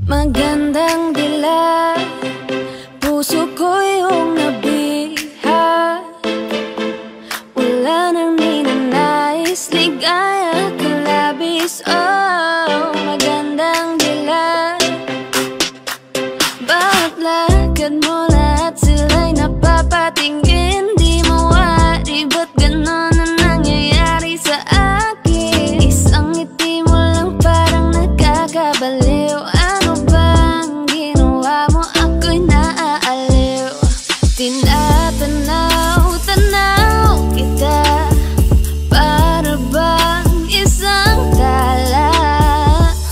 Magandang dilag, puso ko yung nabiha. Wala nang ninanais, ligaya ka labis. Oh, magandang dilag. Bakit lakad mo lahat sila'y napapatingin? Di mawari, ba't ganon na nangyayari sa akin? Isang ngiti mo lang parang nakakabaliw. Tinatanaw, tanaw kita, para bang isang tala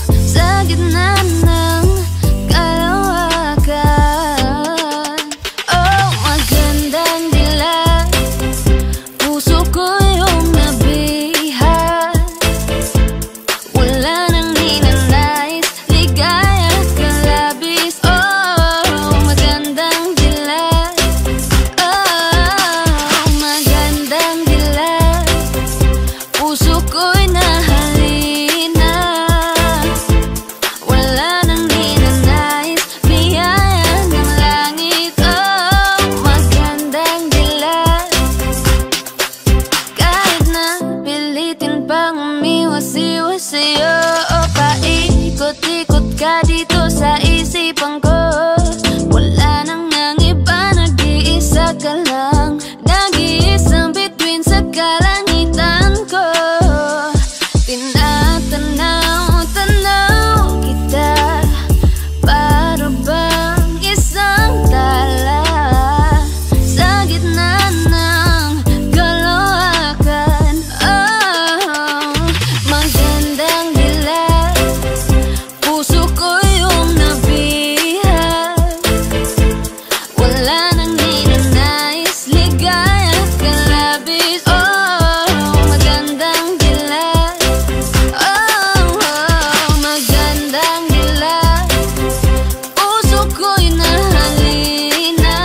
sa gitna ng kalawakan. Oh, magandang dilag, puso ko yung nabiha. Wala nang ninanais, ligaya ka labis. Oh, magandang dilag. Puso ko'y nahalina. Wala nang ninanais, biyaya ng langit. Oh, magandang dilag. Kahit na pilitin pang umiwas-iwas sa'yo, oh, paikot-ikot ka dito sa isipan ko. Wala nang ang iba, nag-iisa ka lang, nag-iisang bituin sa kalangitan ko. Tinatanaw, tanaw kita, para bang isang tala sa gitna ng kalawakan. Oh, magandang dilag, puso ko yung nabiha. Wala nang ninanais, ligaya ka labis. Oh, magandang dilag. Oh, magandang dilag, puso ko'y nahalina.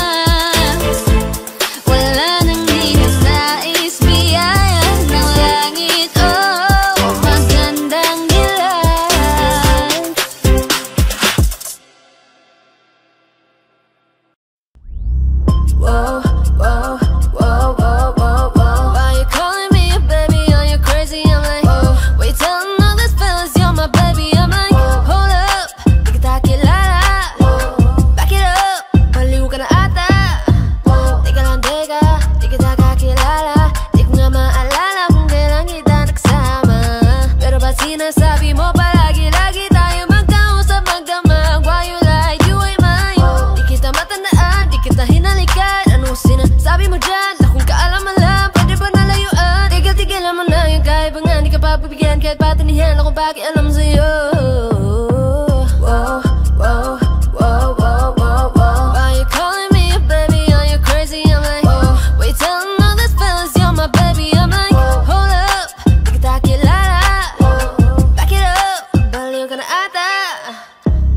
Wala nang ninanais, biyaya ng langit. Oh, magandang dilag. Whoa, whoa, whoa, whoa, whoa, whoa. Why you calling me a baby? Are you crazy? I'm like, whoa. Why you telling all these fellas you're my baby? I'm like, hold up, di kita kilala. Back it up, baliw ka na ata. Teka lang, teka, di kita kakilala. Di ko nga maalala kung kailan kita nagsama. Pero ba't sinasabi mo palagi-lagi tayo magkausap, magdamag? Why you like you ain't mine? Di kita matandaan, di kita hinalikan. Anong sinasabi mo dyan? Na kung kaalaman lang, pwede ba nalayuan? Tigil-tigilan mo na yung kaibangan, di ka pagbibigyan kahit patinihan ako pakialam sa'yo. Whoa, whoa, whoa, whoa, whoa, whoa. Why you calling me a baby? Are you crazy? I'm like, why you telling all these fellas you're my baby? I'm like, hold up, di kita kilala. Back it up, baliw ka na ata.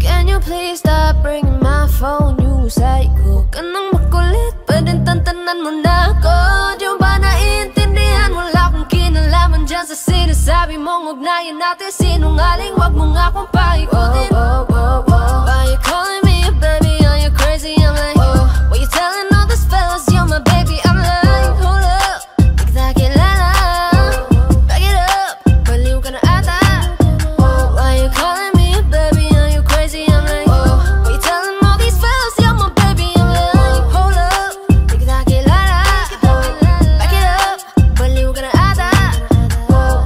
Can you please stop ringing my phone? You say ko ka nang makulit, pwedeng tantanan mo na ako. Di mo ba naiintindihan? Wala akong kinalaman dyan sa sinasabi mong ugnayan natin. Sinungaling, wag mo nga akong paikutin. Why you calling me a baby? Are you crazy? I'm like, why you telling all these fellas you're my baby? I'm like, hold up, di kita kilala. Back it up, baliw ka na ata. Why you calling me a baby? Are you crazy? I'm like, why you telling all these fellas you're my baby? I'm like, hold up, di kita kilala. Back it up, baliw ka na ata. Whoa.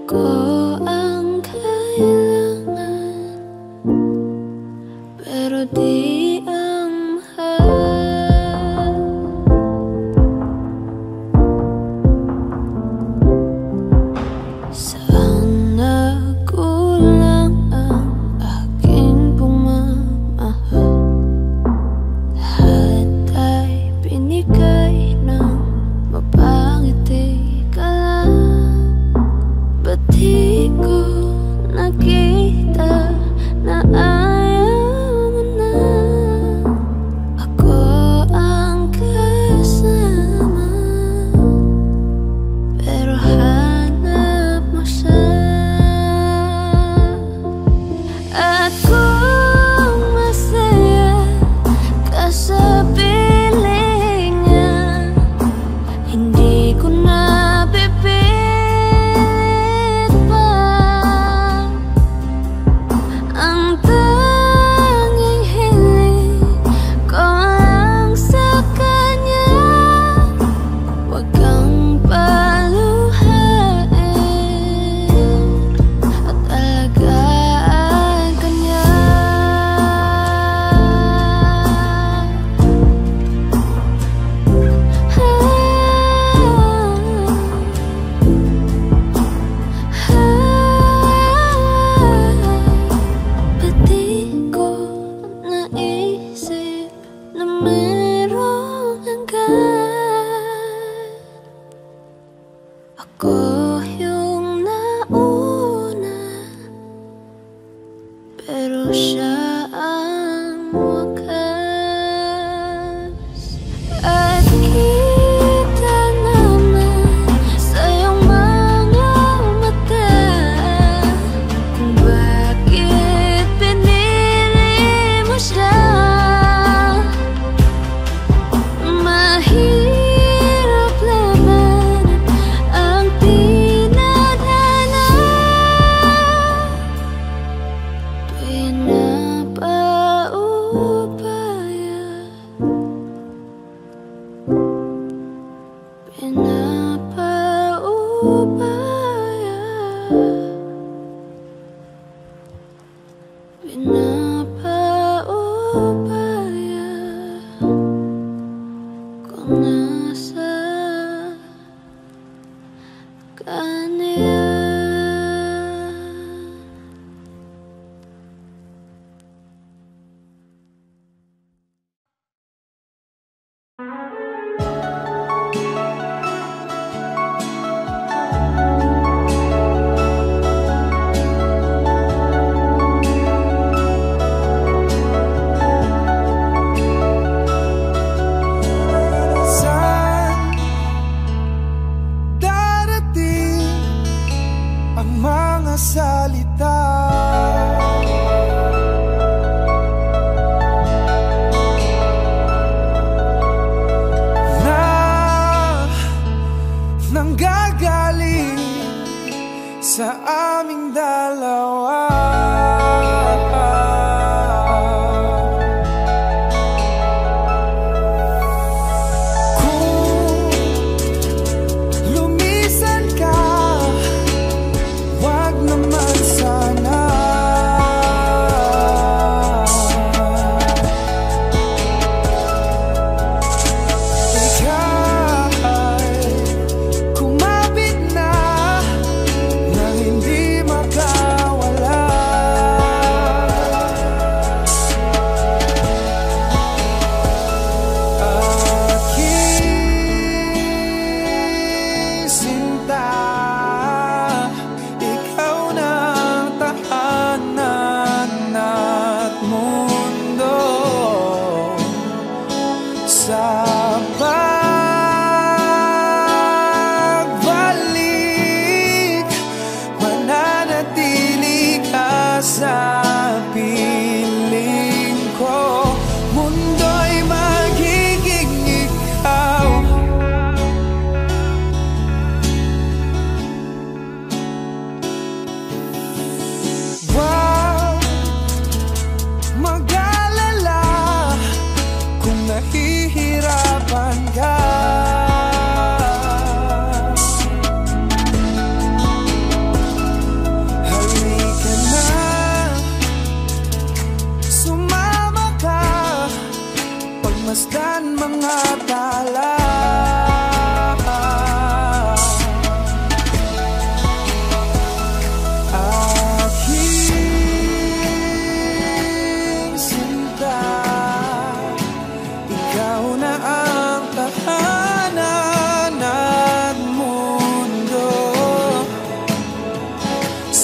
Ako ang kailangan, pero di ang mahal. Saan nagkulang ang aking pagmamahal? Lahat ay binigay ng mapangiti ka lang. Ba't di ko nakita na ayaw mo na? Ako ang kasama, pero hanap mo siya. At kung masaya ka sa piling niya, hindi ko na pipilit pa. Ang tanging hiling ko lang sa kanya, wag kang paluhain at alagaan ka niya. Ba't di ko naisip na merong hanggan? Ako yung nauna, pero siya ang wakas. At kita naman sa iyong mga mata kung bakit pinili mo siya. Mahirap labanan ang tinadhana. Pinapaubaya, pinapaubaya, pinapaubaya kung nasa kanya. Saan darating ang mga salita na nanggagaling sa aming dalawa? Kung lumisan ka, wag naman sana. Ika'y kumapit na nang hindi makawala.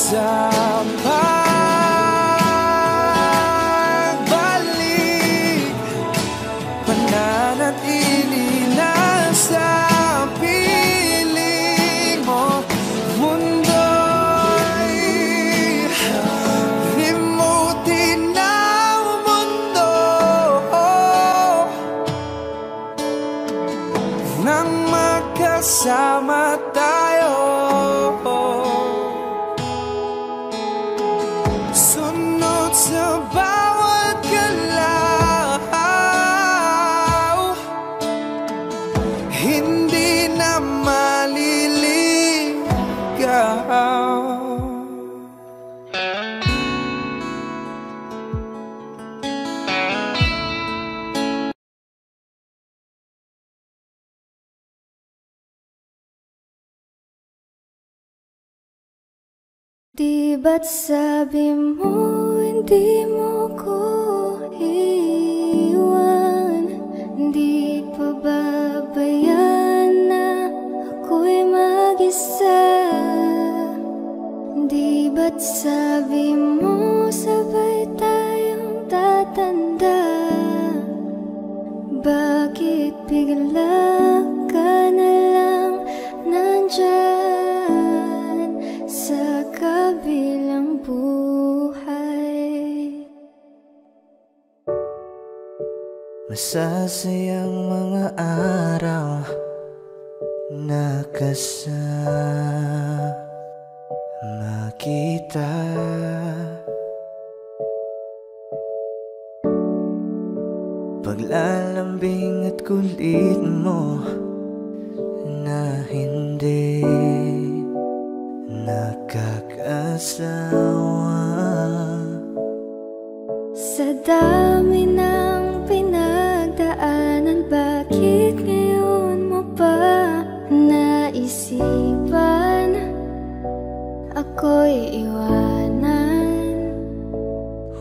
sa pagbalik, pananatili na sa piling mo. Mundo'y limutin ng mundo nang magkasama tayo. Sunod sa bawat galaw, hindi na maliligaw. Di ba't sabi mo hindi mo ko iwan? Di pa babayan na ako'y mag-isa? Di ba't sabi mo sabay tayong tatanda? Bakit bigla ka na lang nandyan sa kabilang buhay? Masasayang mga araw na kasama kita. Paglalambing at kulit mo na hindi nakakasawa. Sa dami ng pinagdaanan, bakit ngayon mo pa naisipan ako'y iwanan?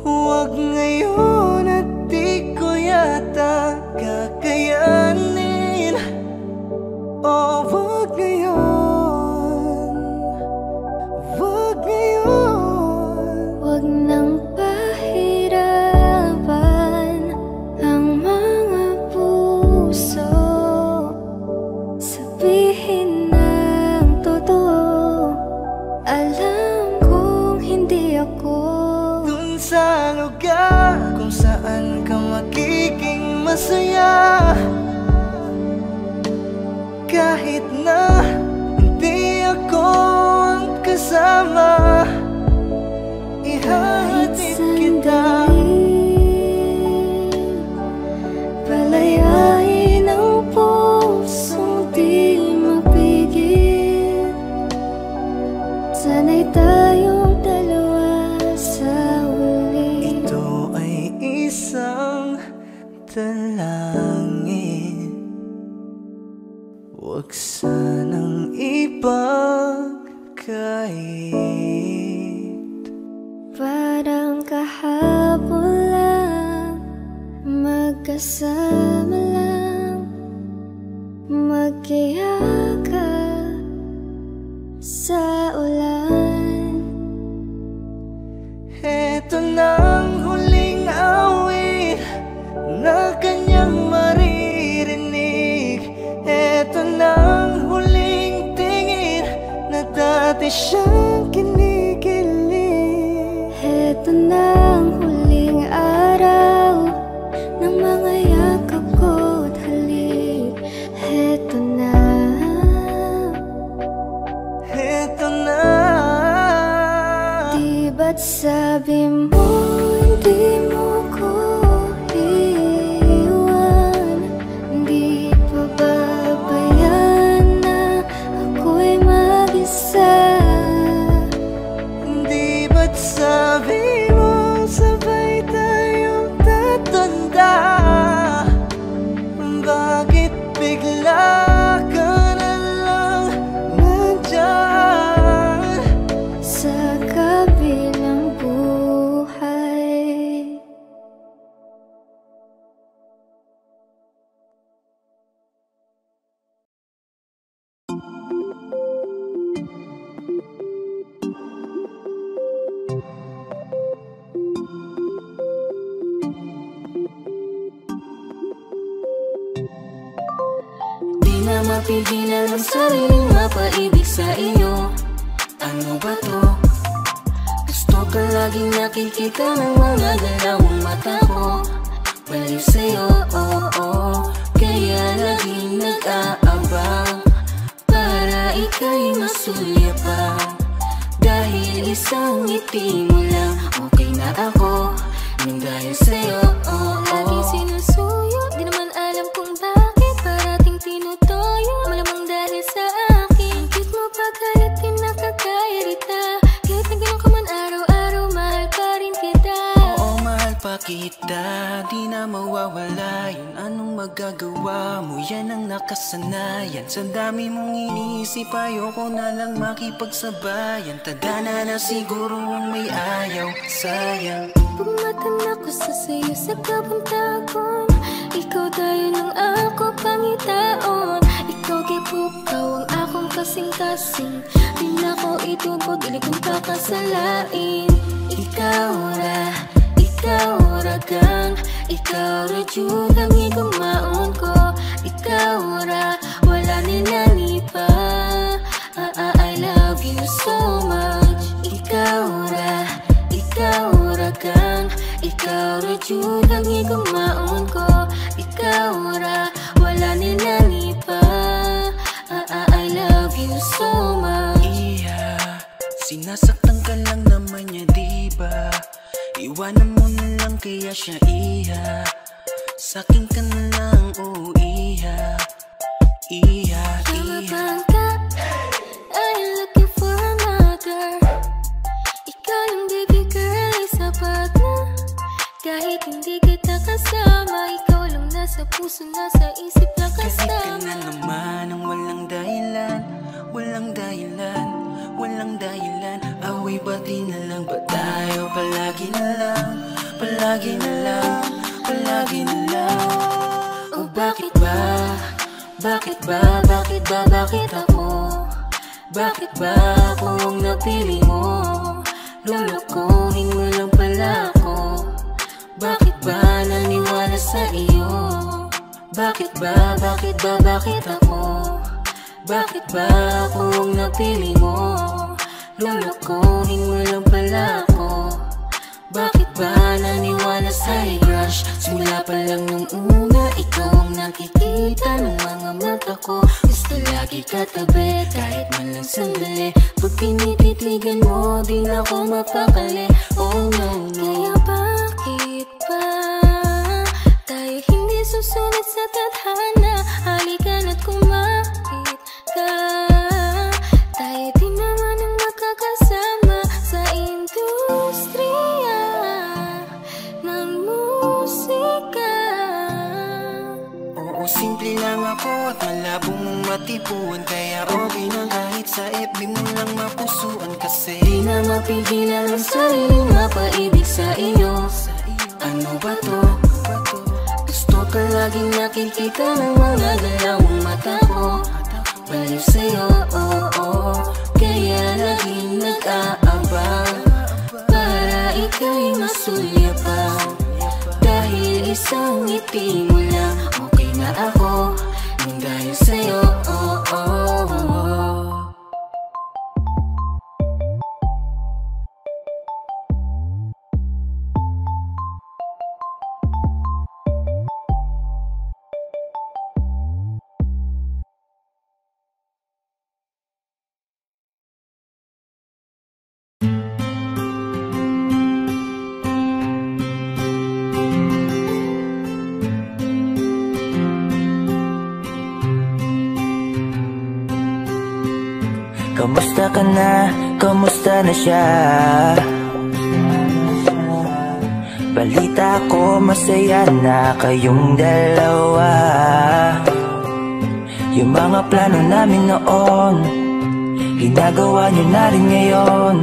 Huwag ngayon at di ko yata kakayanin. Oh, huwag ngayon, huwag ngayon. Huwag nang pahirapan ang mga puso. Sabihin ng totoo, alam kong hindi ako Dun sa lugar kung saan ka magiging masaya, kahit na hindi ako ang kasama, ihahatid kita. Palayain ang pusong di mapigil. Sana'y tayong dalawa sa uli. Ito ay isang dalangin, huwag sanang ipagkait. Parang kahapon lang, magkasama lang, magkiyakap sa ulan. Eto nang huling awit na kanyang maririnig. Eto nang huling tingin na dati siyang kinikilig. Eto na ang huling araw ng mga yakap ko't halik. Eto na. Eto na. Di ba't sabi mo hindi mo ko iwan? Di pa babayan na ako'y mag-isa? Di ba't sabi mo sabay tayong tatanda? Bakit bigla ka na lang nandyan Sa kabilang buhay? mapigilan ang sariling mapaibig sa iyo. Ano ba to? Gusto ka laging nakikita ng mga dalawang mata ko. Baliw sa'yo, kaya laging nag-aabang para ika'y masulyapan. Dahil isang ngiti mo lang, okay na ako nang dahil sa'yo. Laging sinusuyo, di naman alam kung bakit parating tinutoyo. Malamang dahil sa akin, cute mo pagkalit din nakakairita. Kahit na ganun ka man araw-araw, mahal pa rin kita. Oo, mahal pa kita, di na mawawala yun. Anong magagawa mo, yan ang nakasanayan. Sa dami mong inisip, ayoko na lang makipagsabayan. Tadhana na siguro ang may ayaw, sayang. Pumatan ako sa sayo sa kabantagon. Ikaw tayo ng ako pangitaon. Ikaw kipukaw ang akong kasing-kasing. Di na ko itubod, dili kong pakasalain. Ikaw ragang, ikaw ra jud ang igumaon ko. Ikaw ra, wala nilani pa. I love you so much. Ikaw ragang, ikaw ra jud ang igumaon ko. Ikaw ra, wala nilani pa. I love you so much. Sinasaktan ka lang naman niya, diba? Iwanan mo na lang kaya siya, Sa'kin ka na lang, Tama bang ka? I'm looking for another. Ikaw yung baby girl, ay sapat na. Kahit hindi kita kasama, ikaw lang nasa puso, nasa isip lang kasama. Kahit ka na naman ang walang dahilan, walang dahilan, walang dahilan. Away bati na lang ba tayo? Palagi na lang, palagi na lang, palagi na lang. Oh bakit ba? Bakit ba? Bakit ba? Bakit ako? Bakit ba ako ang napili mo? Lulukuhin mo lang pala ako. Bakit ba naniwala sa iyo? Bakit ba? Bakit ba? Bakit ako? Bakit ba ako ang napili mo? Lulukuhin mo lang pala ako. Bakit ba naniwala sa'y crush? Simula pa lang nung una, ikaw ang nakikita ng mga mata ko. Gusto lagi katabi, kahit man lang sandali. Pag pinititigan mo, di na ako mapakali. Oh no, no. Kaya bakit ba tayo hindi susunod sa tadhana? Halika na't kumapit ka. Tayo din naman ang makakasama sa industriya ng musika. Oo, simple lang ako at malabo mong matipuan. Kaya okay na kahit sa FB mo lang mapusuan. Kasi di na mapigilan ang sariling mapaibig sa iyo. Ano ba to? Gusto ka laging nakikita ng mga dalawang mata ko. Baliw sa'yo, kaya laging nag-aabang para ika'y masulyapan. Dahil isang ngiti mo lang, okay na ako nang dahil sa'yo. kamusta ka na? Kamusta na siya? Balita ko masaya na kayong dalawa. Yung mga plano namin noon, ginagawa nyo na rin ngayon.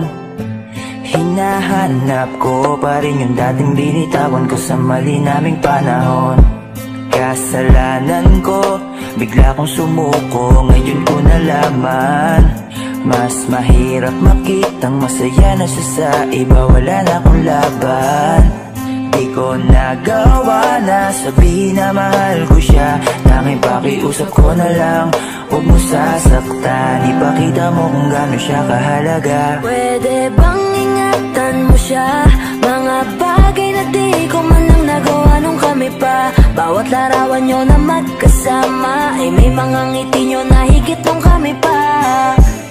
Hinahanap ko pa rin yung dating binitawan ko sa mali naming panahon. Kasalanan ko, bigla kong sumuko, ngayon ko nalaman. Mas mahirap makitang masaya na siya sa iba, wala na akong laban. Di ko nagawa na sabihin na mahal ko siya. Tanging pakiusap ko na lang, huwag mo sasaktan. Ipakita mo kung gaano siya kahalaga. Pwede bang ingatan mo siya? Mga bagay na di ko man lang nagawa nung kami pa. Bawat larawan nyo na magkasama ay may mga ngiti nyo na higit nung kami pa.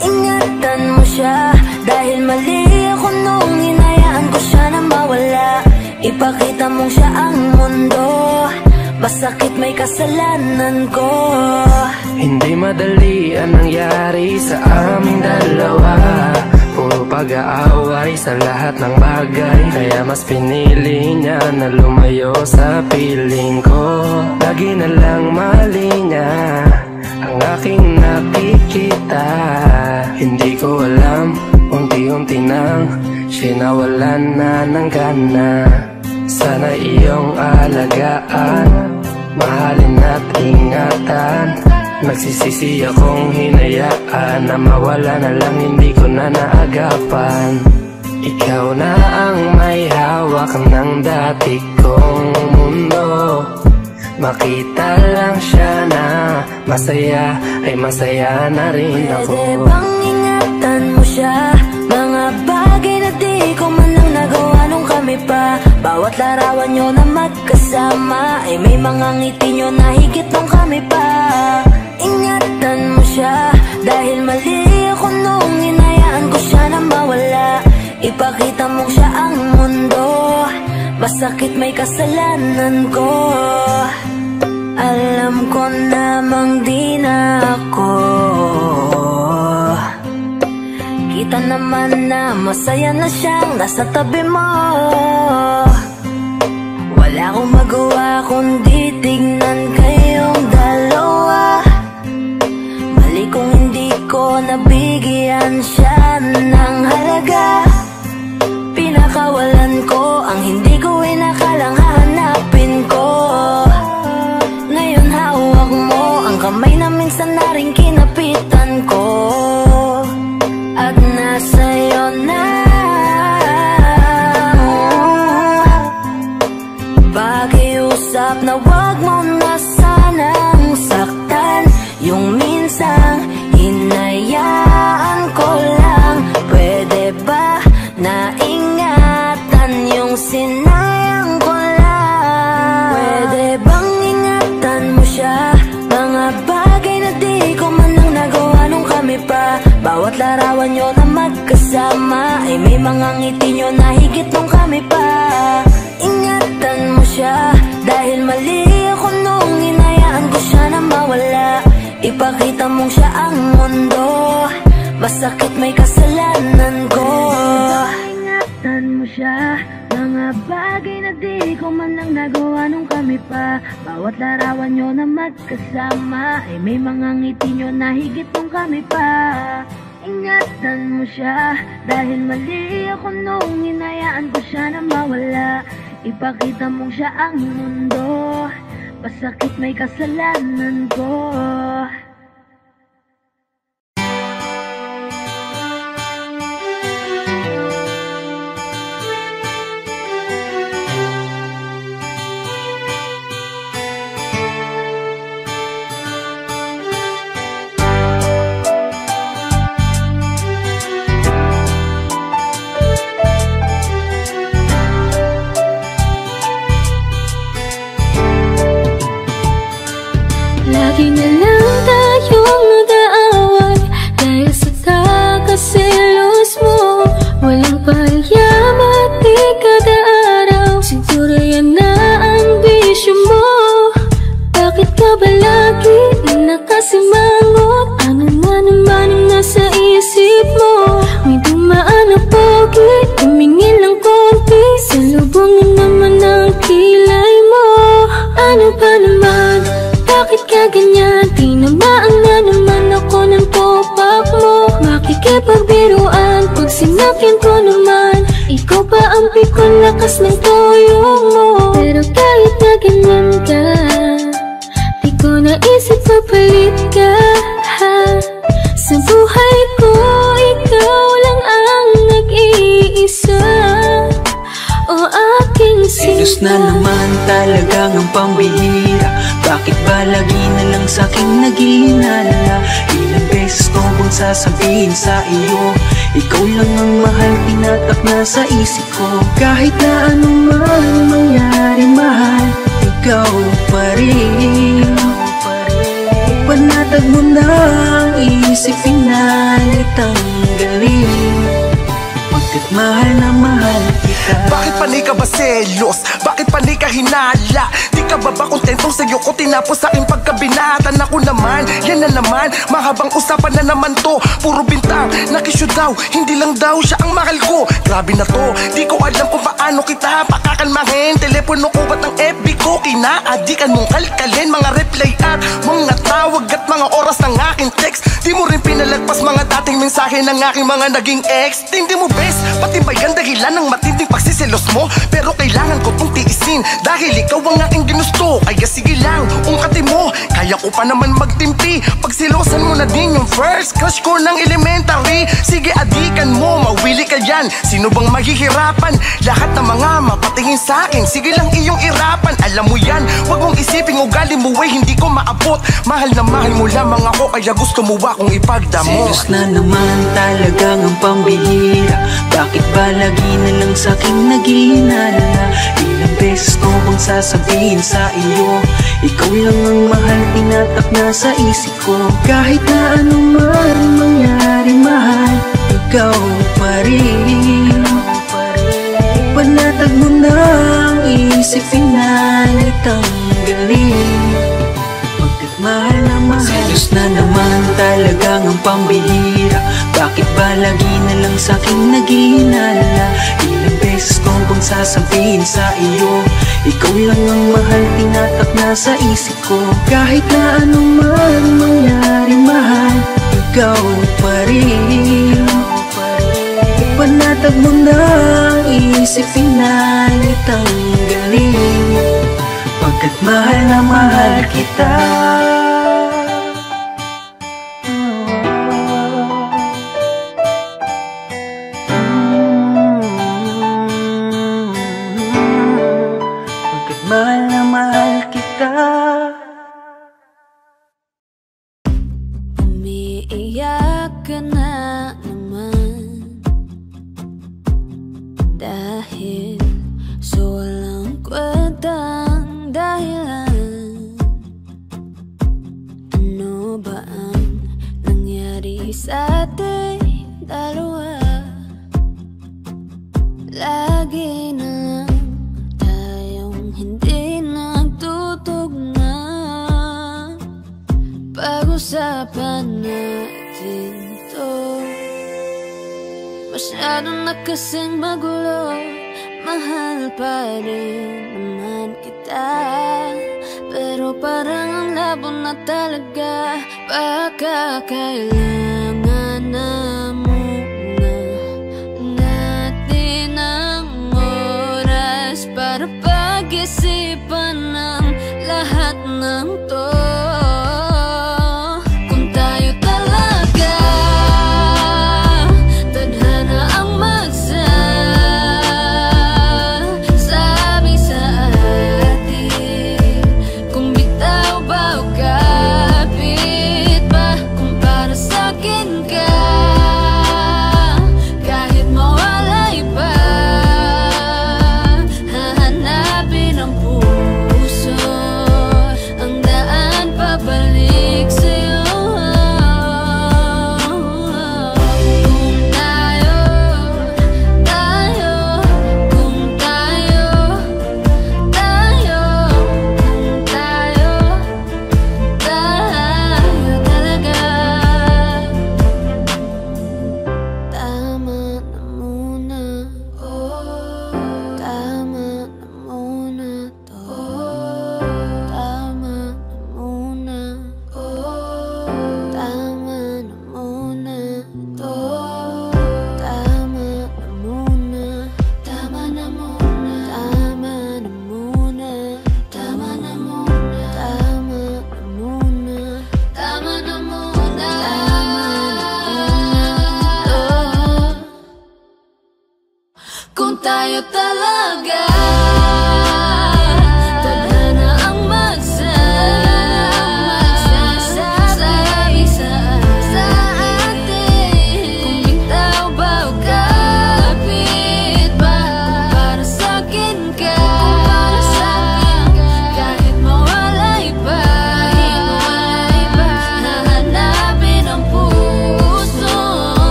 Ingatan mo siya, dahil mali ako nung hinayaan ko siya na mawala. Ipakita mong siya ang mundo, masakit may kasalanan ko. Hindi madali ang nangyari sa aming dalawa. Puro pag-aaway sa lahat ng bagay, kaya mas pinili niya na lumayo sa piling ko. Lagi na lang mali niya ang aking nakikita. Hindi ko alam, unti-unti nang sinawalan na ng gana. Sana iyong alagaan, mahalin at ingatan. Nagsisisi akong hinayaan na mawala na lang, hindi ko na naagapan. Ikaw na ang may hawak ng dati kong mundo. Makita lang siya na masaya, ay masaya na rin ako. Pwede bang ingatan mo siya? Mga bagay na di ko man lang nagawa nung kami pa. Bawat larawan nyo na magkasama ay may mga ngiti nyo na higit nung kami pa. Ingatan mo siya, dahil mali ako nung hinayaan ko siya na mawala. Ipakita mong siya ang mundo, masakit may kasalanan ko. Alam ko namang di na ako. Kita naman na masaya na siyang nasa tabi mo. Wala akong magawa kundi tignan kayong dalawa. Mali kung hindi ko nabigyan siya ng halaga. Pinakawalan ko ang hindi ko inakalang hahanapin ko. Ngayon hawak mo ang kamay na minsan na rin kinapitan ko. At nasa'yo na pakiusap na wag mo na sanang saktan. Yung minsang hinayaan ko lang. Pwede ba na ingatan yung sinayang ko lang? Pwede bang ingatan mo siya? Mga bagay na di ko man lang nagawa nung kami pa. Bawat larawan nyo na magkasama ay may mga ngiti nyo na higit nung kami pa. Ingatan mo siya, dahil mali ako nung hinayaan ko siya na mawala. Ipakita mong siya ang mundo, masakit may kasalanan ko. Ingatan mo siya, mga bagay na di ko man lang nagawa nung kami pa. Bawat larawan nyo na magkasama ay may mga ngiti nyo na higit nung kami pa. Ingatan mo siya, dahil mali ako nung hinayaan ko siya na mawala. Ipakita mong siya ang mundo, masakit may kasalanan ko. Lagi na lang tayong nag-aaway dahil sa kakaselos mo. Walang payamat di kada araw, siguro yan na ang bisyo mo. Bakit ka ba lagi nakasimangot? Ano na naman ang nasa isip mo? May dumaan na pogi, tumingin ng konti, salubungin naman ang kilay mo. Ano ba naman? Bakit ka ganyan? Tinamaan na naman ako ng topak mo. Makikipagbiruan pag sinakyan ko naman. Ikaw pa ang pikon lakas ng tuyong mo. Pero kahit na ganyan ka, di ko naisip papalit ka. Sa buhay ko, ikaw lang ang nag-iisa. O aking Selos na naman talagang ang pambihira. Bakit ba lagi na lang sa'king naghihinala? Ilang beses ko bang sasabihin sa iyo, ikaw lang ang mahal, tinatak na sa isip ko. Kahit na anuman mangyari mahal, ikaw pa rin. Panatag mo na ang isip, pinalit ang galing. Pagkat mahal na mahal kita. Bakit panay ka ba selos? Bakit panay ka hinala? Di ka ba kontentong sa'yo ko tinapos sa aking pagkabinatan? Ako naman, yan na naman, mahabang usapan na naman to. Puro bintang, nakisyo daw, hindi lang daw siya ang mahal ko. Grabe na to, di ko alam kung paano kita pakakalmahin. Telepono ko ba't ang FB ko kinaadikan mong kalkalin? Mga reply at mga tawag at mga oras ng aking text. Di mo rin pinalagpas mga dating mensahe ng aking mga naging ex. Hindi mo best, pati ba yan dahilan ng matinding pagsiselos mo? Pero kailangan ko tong tiisin dahil ikaw ang aking ginusto. Kaya sige lang, ungkatin mo, kaya ko pa naman magtimpi. Pagsilosan mo na din yung first crush ko ng elementary. Sige adikan mo, mawili ka yan. Sino bang mahihirapan? Lahat ng mga mapatingin sa akin, sige lang iyong irapan. Alam mo yan, wag mong isipin ugali mo ay hindi ko maabot. Mahal na mahal mo lamang ako, kaya gusto mo akong ipagdamot. Selos na naman talagang ang pambihira. Bakit ba lagi na lang sa'king naghihinala? Ilang beses ko bang sasabihin sa iyo, ikaw lang ang mahal, tinatak na sa isip ko. Kahit na anuman mangyari mahal, ikaw pa rin. Panatag mo na ang isip, pinalit ang galing. Pagkat mahal na mahal. Selos na naman talagang ang pambihira. Bakit ba lagi na lang sa'king naghihinala? Ilang beses ko bang sasabihin sa iyo, ikaw lang ang mahal, tinatak na sa isip ko. Kahit na anuman mangyari mahal, ikaw pa rin. Panatag mo na ang isip, pinalit ang galing. Pagkat mahal na mahal kita. Pagkat mahal na mahal kita. Umiiyak ka na naman dahil sa walang kwentang dahilan. Ano ba ang nangyari sa ating dalawa? Lagi na lang tayong hindi nagtutugma. Pag-usapan natin to, masyado na kasing magulo. Mahal pa rin naman kita, pero parang ang labo na talaga. Baka kailangan na muna natin ang oras para pag-isipan ng lahat ng to. Kung tayo talaga tadhana ang magsasabi sa atin, kung bitaw ba o kapit ba, kung para sa'kin ka, kahit mawalay pa, hahanapin ang puso, ang daan pabalik sa'yo. Kung tayo talaga, tama na muna. Tama na muna to. Tama na muna. Tama na muna to. Tama na muna. Tama na muna. Tama na muna. Tama na muna. Tama na muna. Tama na muna. Kung tayo talaga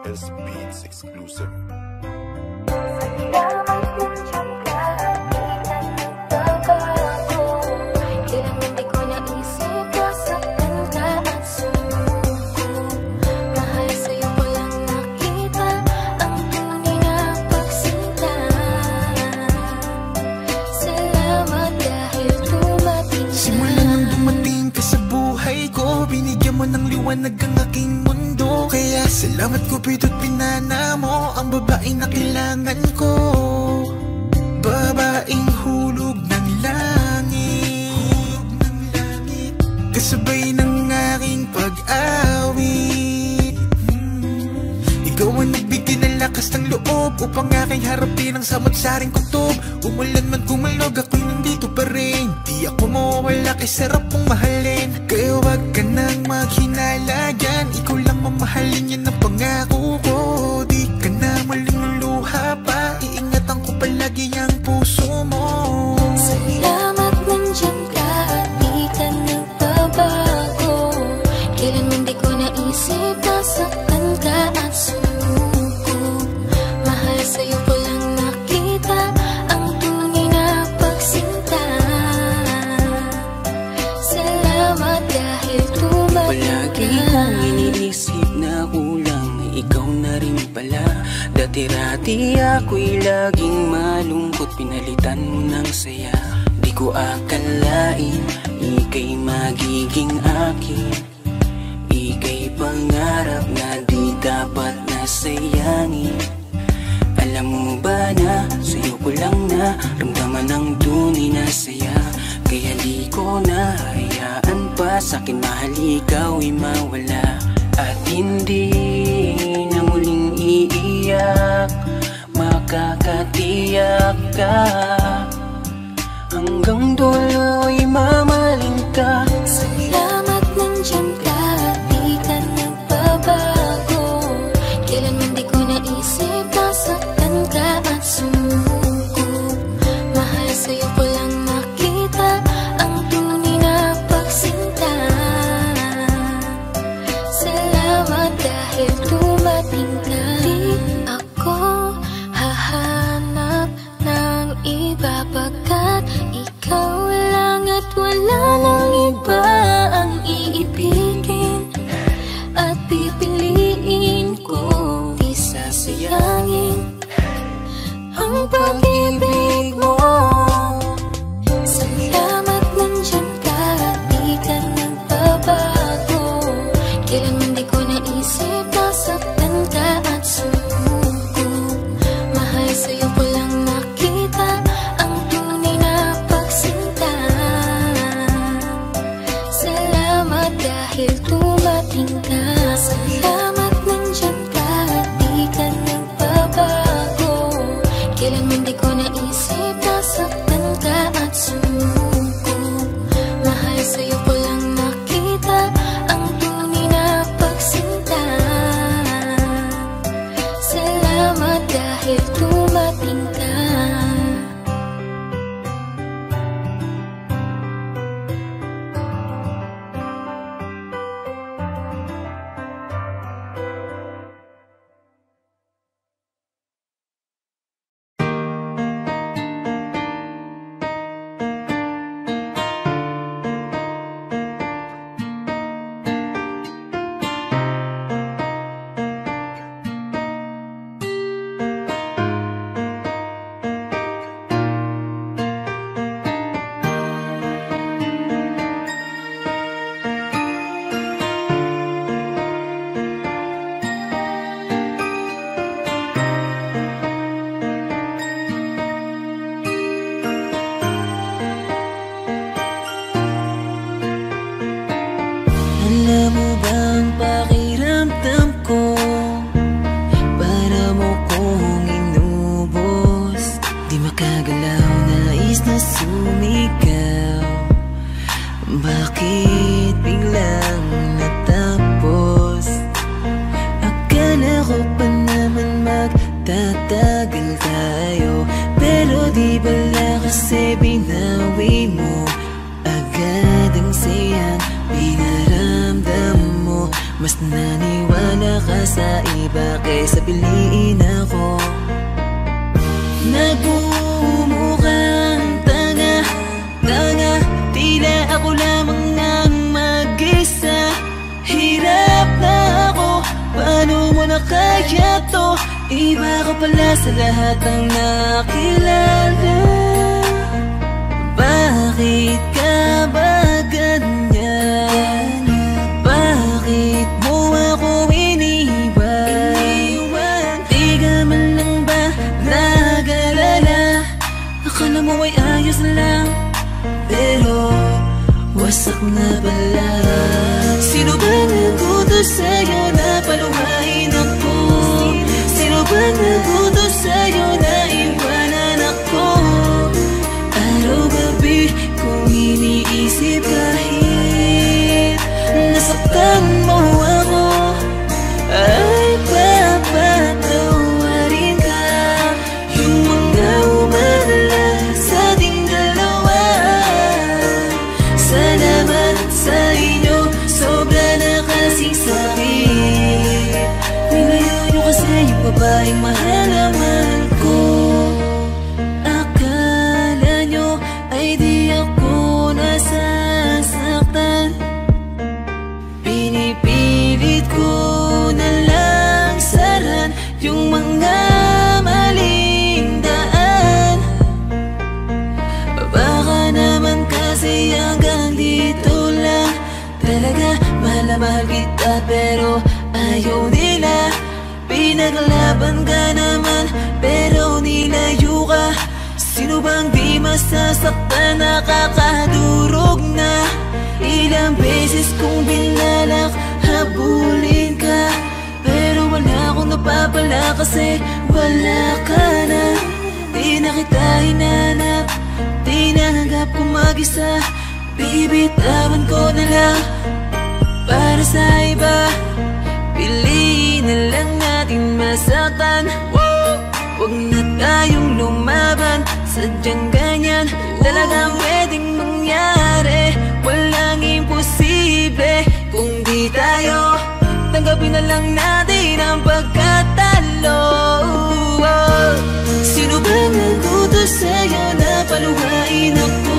S Beats exclusive. Liwanag ang aking mundo, kaya salamat Cupido't pinana mo ang babae na kailangan ko. Babaeng hulog ng langit, kasabay ng aking pag-awit. Ikaw ang nagbigay ng lakas ng loob upang aking harapin ang samot-saring kutob. Umulan man kumalog, ako'y nandito pa rin. Di ako mawawala kay sarap mong mahalin. Kaya wag ka nang maghinala dyan, ikaw lang mamahalin, yan ang pangako ko. Di ka na maling luluha pa, iingatan ko palagi ang puso mo. Salamat nandiyan ka at di ka nagbabago. Kailanman di ko naisip na saktan ka at sumuko. Mahal sa'yo ko lang nakita ang tunay na pagsinta. Salamat dahil palagi kong iniisip na kulang ikaw na rin pala. Dati-rati ako'y laging malungkot, pinalitan mo ng saya. Di ko akalain ika'y magiging akin. Ika'y pangarap na di dapat nasayangin. Alam mo ba na sa'yo ko lang na ramdaman ang tunay na saya. Kaya di ko na hayaan pa sa'kin mahal ikaw'y mawala. At hindi na muling iiyak, makakatiyak ka. Hanggang dulo'y mamahalin ka. Salamat nandiyan ka at di ka nagbabago. Kailanman di ko naisip na saktan ka at sumuko. Mahal sa'yo ko lang nakita ang tunay na pagsinta. Salamat dahil dumating ka. Di ako hahanap ng iba pagkat ikaw lang at wala nang iba ang iibigin at pipiliin ko. Di sasayangin ang pag-ibig mo. Salamat nandiyan ka at di ka nagbabago. Kailanman di ko naisip na saktan ka at sumuko. Mahal sa'yo ko lang nakita ang tunay na pagsinta. Salamat dahil dumating ka. Salamat nandiyan ka at di ka nagbabago. Kailanman di ko naisip na saktan ka at sumuko. Mahal sa'yo ko lang nakita ang tunay na pagsinta. Salamat dahil dumating ka. Mas naniwala ka sa iba kaysa piliin ako. Nagmumukhang tanga, tila ako lamang nang mag-isa. Hirap na ako, paano mo na kaya to? Iba ka pala sa lahat ng nakilala. Bakit ka ba ganyan? Bakit mo ako iniwan? Di ka man lang ba nag-alala? Akala mo ay ayos lang, pero wasak na pala. Sino ba nagutos sa'yo na paluhain ako? Sino ba nagutos sa'yo na iwanan ako? Araw-gabi kung iniisip kahit nasaktan mo ako, ay papatawarin ka. Yung mga umala sa ating dalawa, salamat sa inyo, sobra na kasing sakit. Nilayo nyo kasi yung babaeng mahal na mahal ko. Akala nyo ay di ako nasasaktan. Pinipilit ko na lang saran yung mga maling daan. Baka naman kasi hanggang dito lang. Talaga mahal na mahal kita pero ayaw nila. Pinaglaban ka naman pero nilayo ka. Sino bang di masasaktan, nakakadurog na? Ilang beses kong binalak habulin ka, pero wala akong napapala kasi wala ka na. Di na kita hinanap, di nanggap kong mag-isa. Bibitawan ko na lang para sa iba. Piliin na lang natin masaktan. Huwag na tayong lumaban, sadyang ganyan talagang pwedeng mangyari. Walang imposible kung di tayo. Tanggapin na lang natin ang pagkatalo. Sino ba nagutos sa'yo na paluhain ako?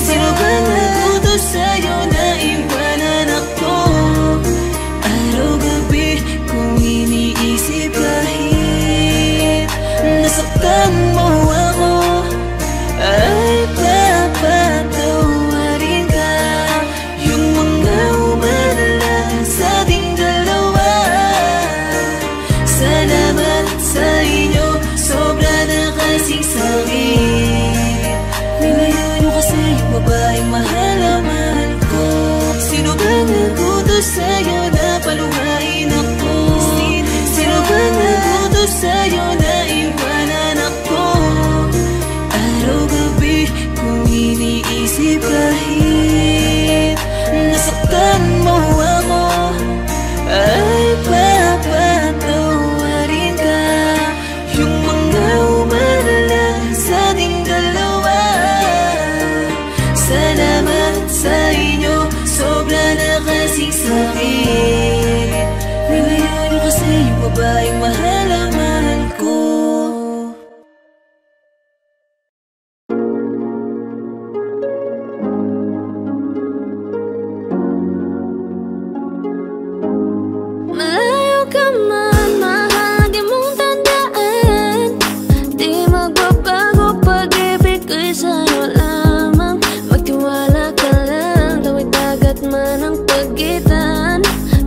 Sino ba nagutos sa'yo na iwanan ako? Araw-gabi kung iniisip kahit nasaktan mo ako, ay papatawarin ka. Yung mga umala sa ating dalawa, salamat sa inyo, sobra na kasing sakit. Nilayo nyo kasi yung babaeng mahal na mahal ko. Sino ba nagutos sa'yo na paluhain ako? Sino ba nagutos sa'yo na iwanan ako? Araw-gabi kung iniisip kahit nasaktan mo ako, ay papatawarin ka. Yung mga umala sa ating dalawa, salamat sa inyo, sobra na kasing sakit. Nilayo nyo kasi yung babaeng mahal na mahal ko. Malayo ka man, mahal, lagi mong tandaan. Di magbabago pag-ibig ko'y sa'yo lamang. Magtiwala ka lang, tawid dagat man ang pagitan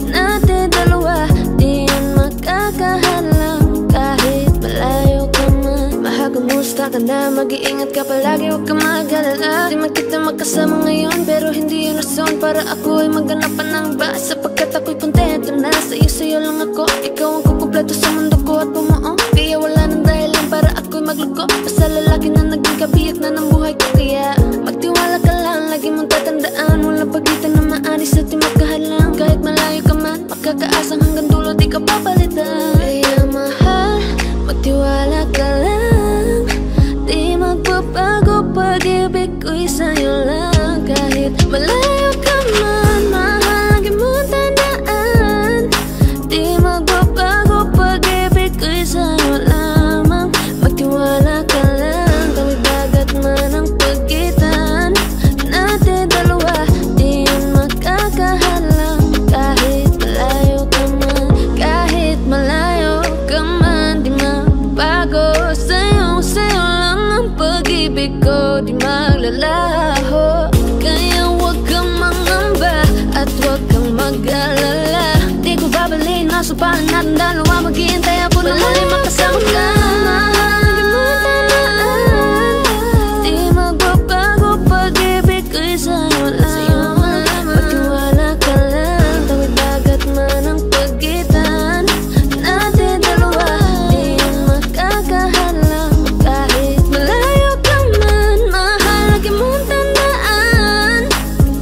natin dalawa, di yan makakahalang. Kahit malayo ka man, mahal, kumusta ka na? Mag-iingat ka palagi, huwag ka mag-alala. Di man kita magkasama ngayon, pero hindi yun rason para ako ay magganapan ng ba. Sapagkat ako'y kontento na sa'yo lang ako. Ikaw ang kukumpleto sa mundo ko at bumuo. Kaya wala nang dahilan para ako'y magluko. Basta lalaki na naging kabiyak na ng buhay ko. Kaya magtiwala ka lang, lagi mong tatandaan. Walang pagitan na maanis at di magkahalang. Kahit malayo ka man, makakaasang hanggang dulo di ka papalitan. Kaya mahal, magtiwala ka lang. Di magbabago pag-ibig ko'y sa'yo lang. Kahit malayo ka man, mahal, lagi mong tandaan. mag-alala. Di ko babaliin, masupalan natin dalawa. Maghihintay ako na muli makasama ka. Mahal mo tamaan, di magbabago pag-ibig ko'y sa'yo lang. Magtiwala ka lang, tawid dagat man ang pagitan natin dalawa. Di yan makakahalang kahit malayo ka man. Mahal, lagi mong tandaan,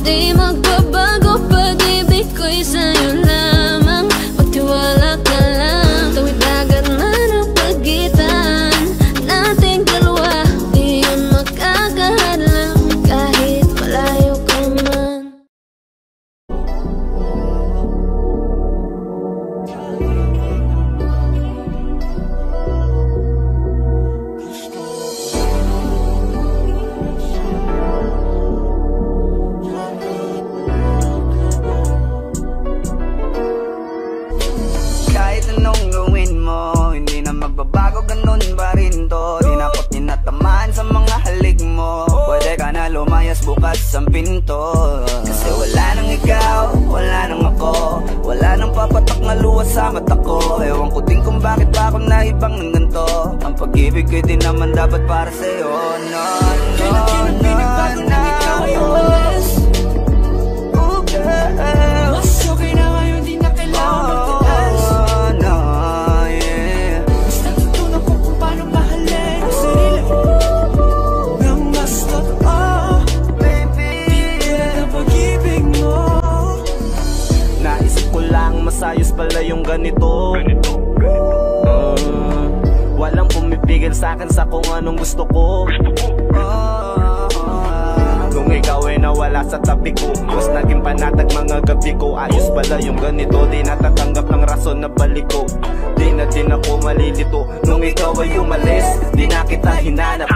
di magbabago pag-ibig ko'y sa'yo lamang. Magtiwala ka lang, tawid dagat man ang pagitan nating dalawa. Di yan makakahalang kahit malayo ka man. Kahit anong gawin mo, hindi na magbabago, ganun pa rin to. Di na ako tinatamaan sa mga halik mo. Pwede ka na lumayas, bukas ang pinto. Kasi wala nang ikaw, wala nang ako, wala nang papatak na luwas sa mata ko. Ewan ko din kung bakit pa ako naibang ng ganito. Ang pag-ibig ko din naman dapat para sa'yo. No, no, no, no, ikaw ay umalis. Oh, girl. Mas okay na ngayon, di na kailangan magtiis. Oh, no, yeah. Mas natutunan ko kung paano mahalin ang sarili nang mas totoo. Baby, Di tulad ng pag-ibig mo. Naisip ko lang masayos pala yung ganito. Walang pumipigil sa'kin sa kung anong gusto ko. Nung ikaw ay nawala sa tabi ko, mas naging panatag mga gabi ko. Ayos pala yung ganito, di natatanggap ng rason na balik ko. Di na din ako malilito. Nung ikaw ay umalis, di na kita hinanap.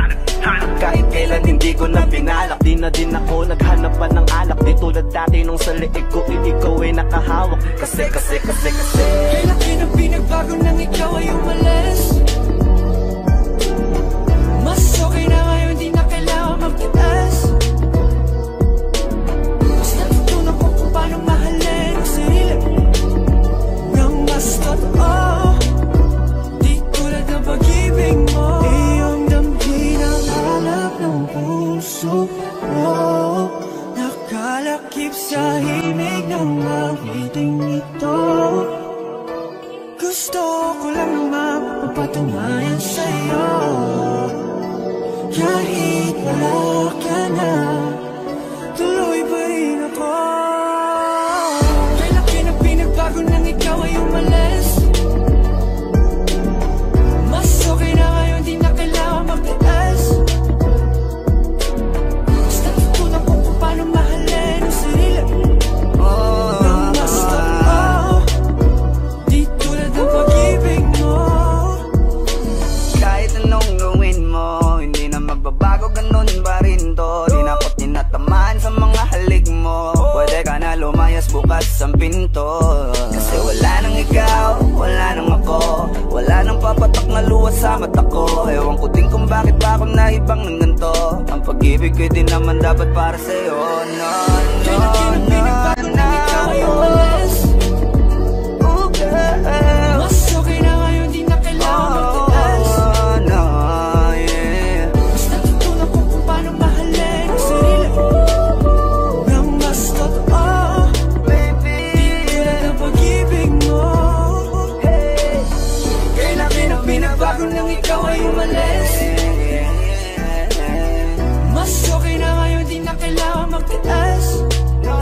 Kahit kailan hindi ko na pinalak. Di na din ako naghanap pa ng alak. Di tulad dati nung sa liig ko, ikaw ay nakahawak. Kasi Kailan kinang pinagbago nang ikaw ay umalis. Mas okay na ngayon, di na kailangan magtiis. Mas natutunan ko kung paano mahalin ang sarili nang mas totoo. Di tulad ng pag-ibig mo. Iyong damhin ang hanap ng puso mo. Nakalakip sa himig ng awiting ito. Gusto ko lang naman mapatunayan sa'yo. Kahit wala ka na, tuloy pa rin ako. Kailan kinang pinagbago nang ikaw ay umalis. Mas okay na ngayon, di na kailangan magtiis. Mas natutunan ko kung paano mahalin ang sarili nang mas totoo. Di tulad ng pag-ibig mo. kahit anong gawin mo, hindi na magbabago, ganun pa rin to. Di na ako tinatamaan sa mga halik mo. Pwede ka na lumayas, bukas ang pinto. Kasi wala nang ikaw, wala nang ako, wala nang papatak na luwas sa mata ko. Ewan ko din kung bakit pa ako naibang ng ganito. Ang pag-ibig ko din naman dapat para sa'yo. No, no, Kailan pinagbago nang ikaw ay umalis. Oh, girl. Mas okay na ngayon, di na kailangan magtiis. Oh, no, yeah. Mas natutunan ko kung paano mahalin ang sarili nang mas totoo. Baby, Di tulad ng pag-ibig mo. Kailan kinang pinagbago nang ikaw ay umalis. Mas okay na ngayon, di na kailangan magtiis. no,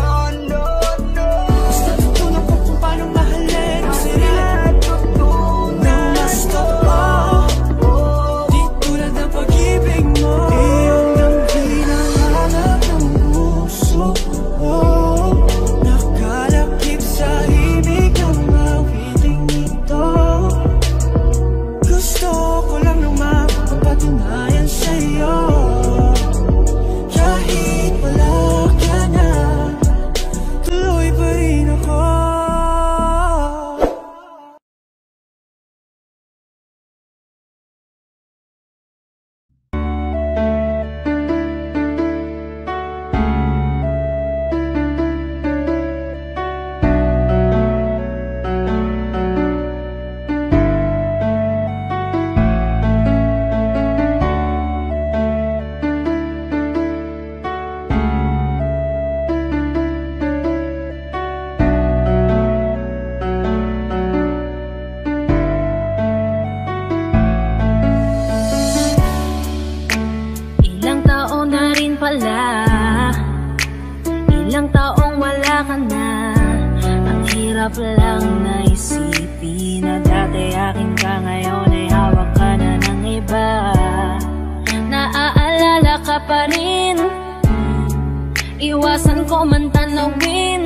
Mahirap lang na isipin na dati akin ka, ngayon ay hawak ka na ng iba. Naaalala ka pa rin, iwasan ko man tanawin.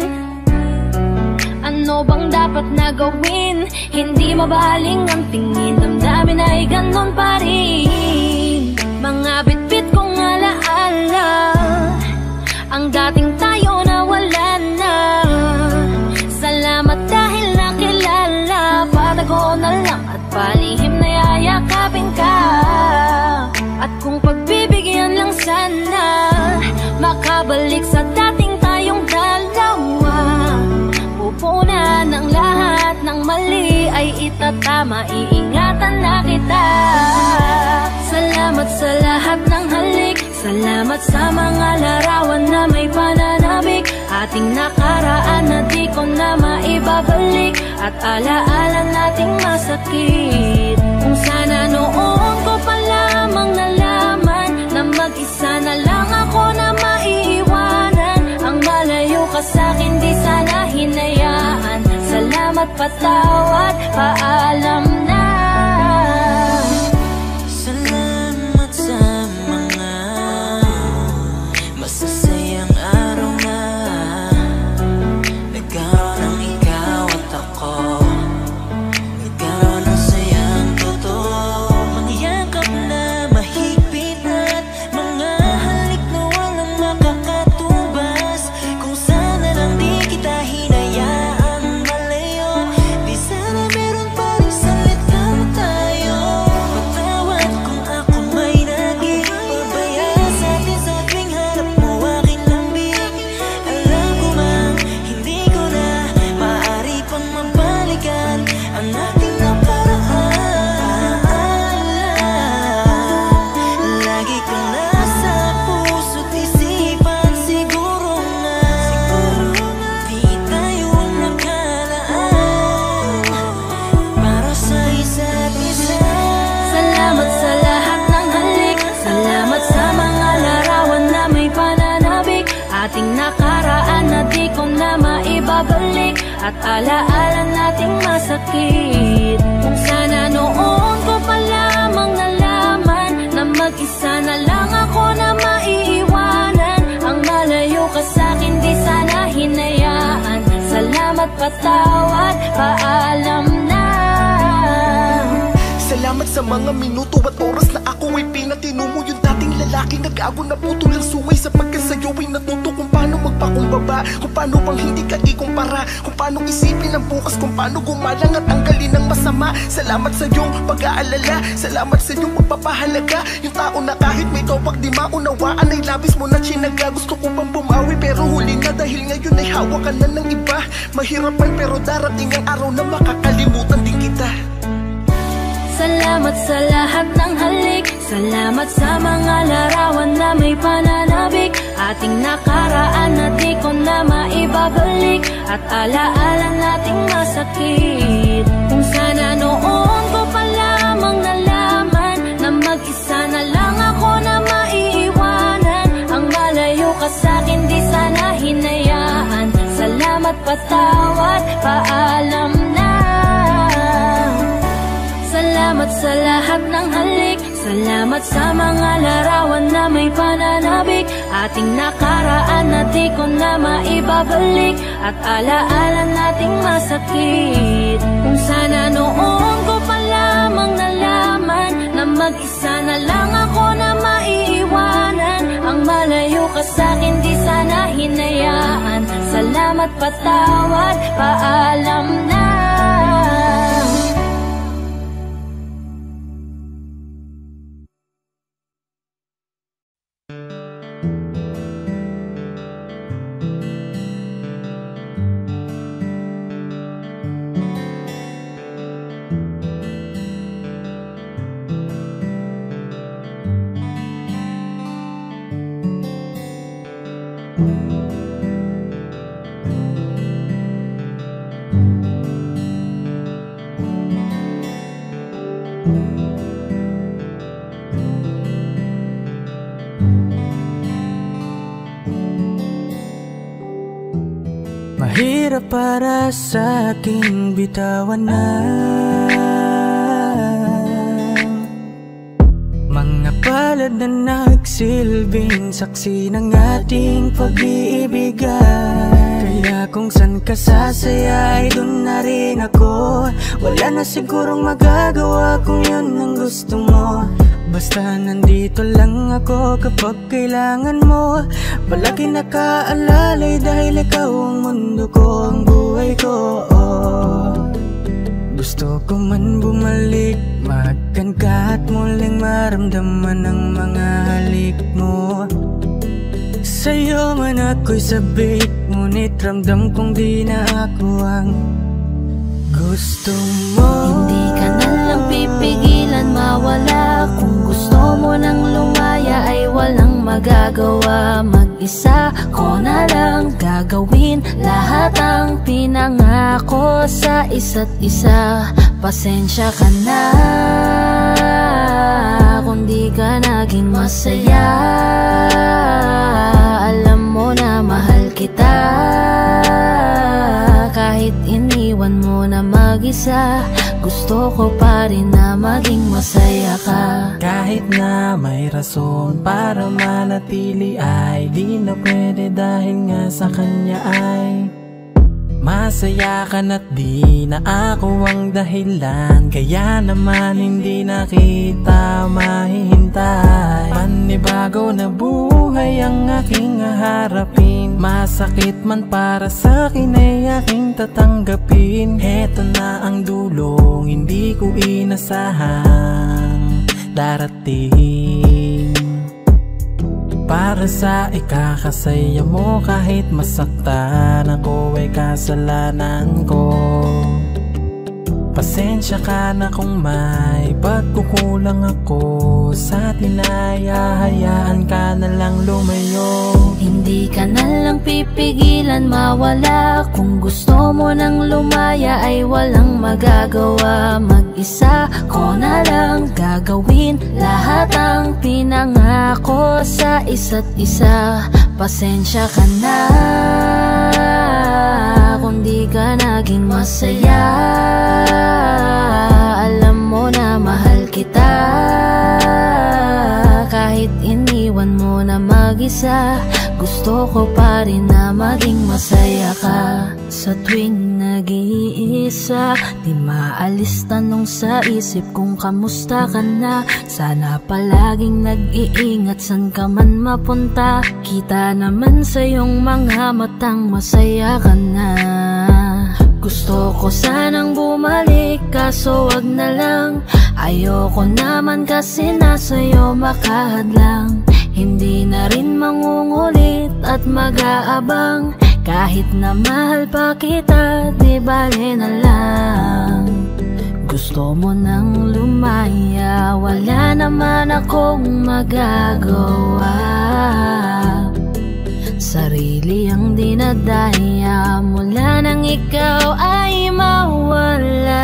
Ano bang dapat na gawin? Hindi mabaling ang tingin, damdamin ay ganon pa rin. Mga bitbit kong alaala, ang dating tayo na wala na. Salamat dahil nakilala, patago na lang at palihim na yayakapin ka. At kung pagbibigyan lang sana, makabalik sa dating tayong dalawa. Pupunan ng lahat ng mali ay itatama, iingatan na kita. Salamat sa lahat ng halik, salamat sa mga larawan na may pananabik. Ating nakaraan na di ko na maibabalik, at alaala nating masakit. Kung sana noon ko pa lamang nalaman na mag-isa na lang ako na maiiwanan. Ang malayo ka sa'kin di sana hinayaan. Salamat, patawad, paalam na. Salamat sa mga masasayang araw na nagkaroon ng ikaw at ako. Nagkaroon ng sayang totoo, mga yakap na mahigpit at mga halik na walang makakatubas. Kung sana lang di kita hinayaan malayo, di sana meron pa rin salit kamo tayo. Patawad kung ako may naging pabaya sa atin sa tuwing harap mo aking lambing. Alam ko mang hindi ko na maaari pang mabalikan ang ating nakaraan. Lagi kang nasa puso't isipan, siguro nga di tayo nakalaan para sa isa't isa. Salamat sa lahat ng halik, salamat sa mga larawan na may pananabik. Ating nakaraan na di ko na maibabalik, at alaala nating masakit. Kung sana noon ko pa lamang nalaman na mag-isa na lang ako na maiiwanan. Ang malayo ka sa'kin di sana hinayaan. Salamat, patawad, paalam na. Salamat sa mga minuto at oras na ako ay pinatino mo. Yung dating lalaki nag-ago na puto lang suway, sapagkat sa'yo ay natuto kung paano magpakumbaba, kung paano bang hindi ka ikumpara, kung paano isipin ang bukas, kung paano gumalang at tanggalin ang masama. Salamat sa iyong pag-aalala, salamat sa iyong pagpapahalaga. Yung tao na kahit may topak di maunawaan ay labis mo na chinaga. Gusto ko pang bumawi pero huli na, dahil ngayon ay hawakan na ng iba. Mahirapan pero darating ang araw na makakalimutan din kita. Salamat sa lahat ng halik, salamat sa mga larawan na may pananabik. Ating nakaraan na di ko na maibabalik, at alaala nating masakit. Kung sana noon ko pa lamang nalaman na mag-isa na lang ako na maiiwanan. Ang malayo ka sa'kin di sana hinayaan. Salamat, patawad, paalam na. Salamat sa lahat ng halik, salamat sa mga larawan na may pananabik. Ating nakaraan na di ko na maibabalik, at alaala nating masakit. Kung sana noon ko pa lamang nalaman na mag-isa na lang ako na maiiwanan. Ang malayo ka sa'kin di sana hinayaan. Salamat, patawad, paalam na. para sa aking bitawan na mga palad na nagsilbing saksi ng ating pag-iibigan. Kaya kung san ka sasaya ay dun na rin ako. Wala na sigurong magagawa kung yun ang gusto mo. Basta nandito lang ako kapag kailangan mo. Palagi nakaalalay dahil ikaw ang mundo ko, ang buhay ko. Gusto ko man bumalik, magkan ka at muling maramdaman ang mga halik mo. Sa'yo man ako'y sabik, ngunit ramdam kong di na ako ang gusto mo. Hindi ka na lang pipigilan mawala. Kung gusto mo nang lumaya ay walang magagawa. Mag-isa ko na lang gagawin lahat ang pinangako sa isa't isa. Pasensya ka na kung di ka naging masaya. Alam mo na mahal kita. Kahit iniwan mo na mag-isa, gusto ko pa rin na maging masaya ka. Kahit na may rason para manatili ay di na pwede dahil nga sa kanya ay masaya ka na't di na ako ang dahilan. Kaya naman hindi na kita mahihintay. Panibago na buhay ang aking haharapin. Masakit man para sa'kin ay aking tatanggapin. Heto na ang dulong hindi ko inasahang darating. Para sa ikakasaya mo kahit masaktan ako ay kasalanan ko. Pasensya ka na kung may pagkukulang ako sa tinaya, hayaan ka na lang lumayo. Hindi ka na lang pipigilan mawala. Kung gusto mo nang lumaya ay walang magagawa. Mag-isa ko na lang gagawin lahat ang pinangako sa isa't isa. Pasensya ka na kung di ka naging masaya. Alam mo na mahal kita. Kahit iniwan mo na mag-isa, gusto ko pa rin na maging masaya ka. Sa tuwing nag-iisa, di maalis tanong sa isip kung kamusta ka na. Sana palaging nag-iingat san ka man mapunta. Kita naman sa iyong mga matang masaya ka na. Gusto ko sanang bumalik kaso wag na lang. Ayoko naman kasi nasa'yo makahadlang. Hindi na rin mangungulit at mag-aabang. Kahit na mahal pa kita, di bale na lang. Gusto mo nang lumaya, wala naman akong magagawa. Sarili ang dinadaya mula nang ikaw ay mawala.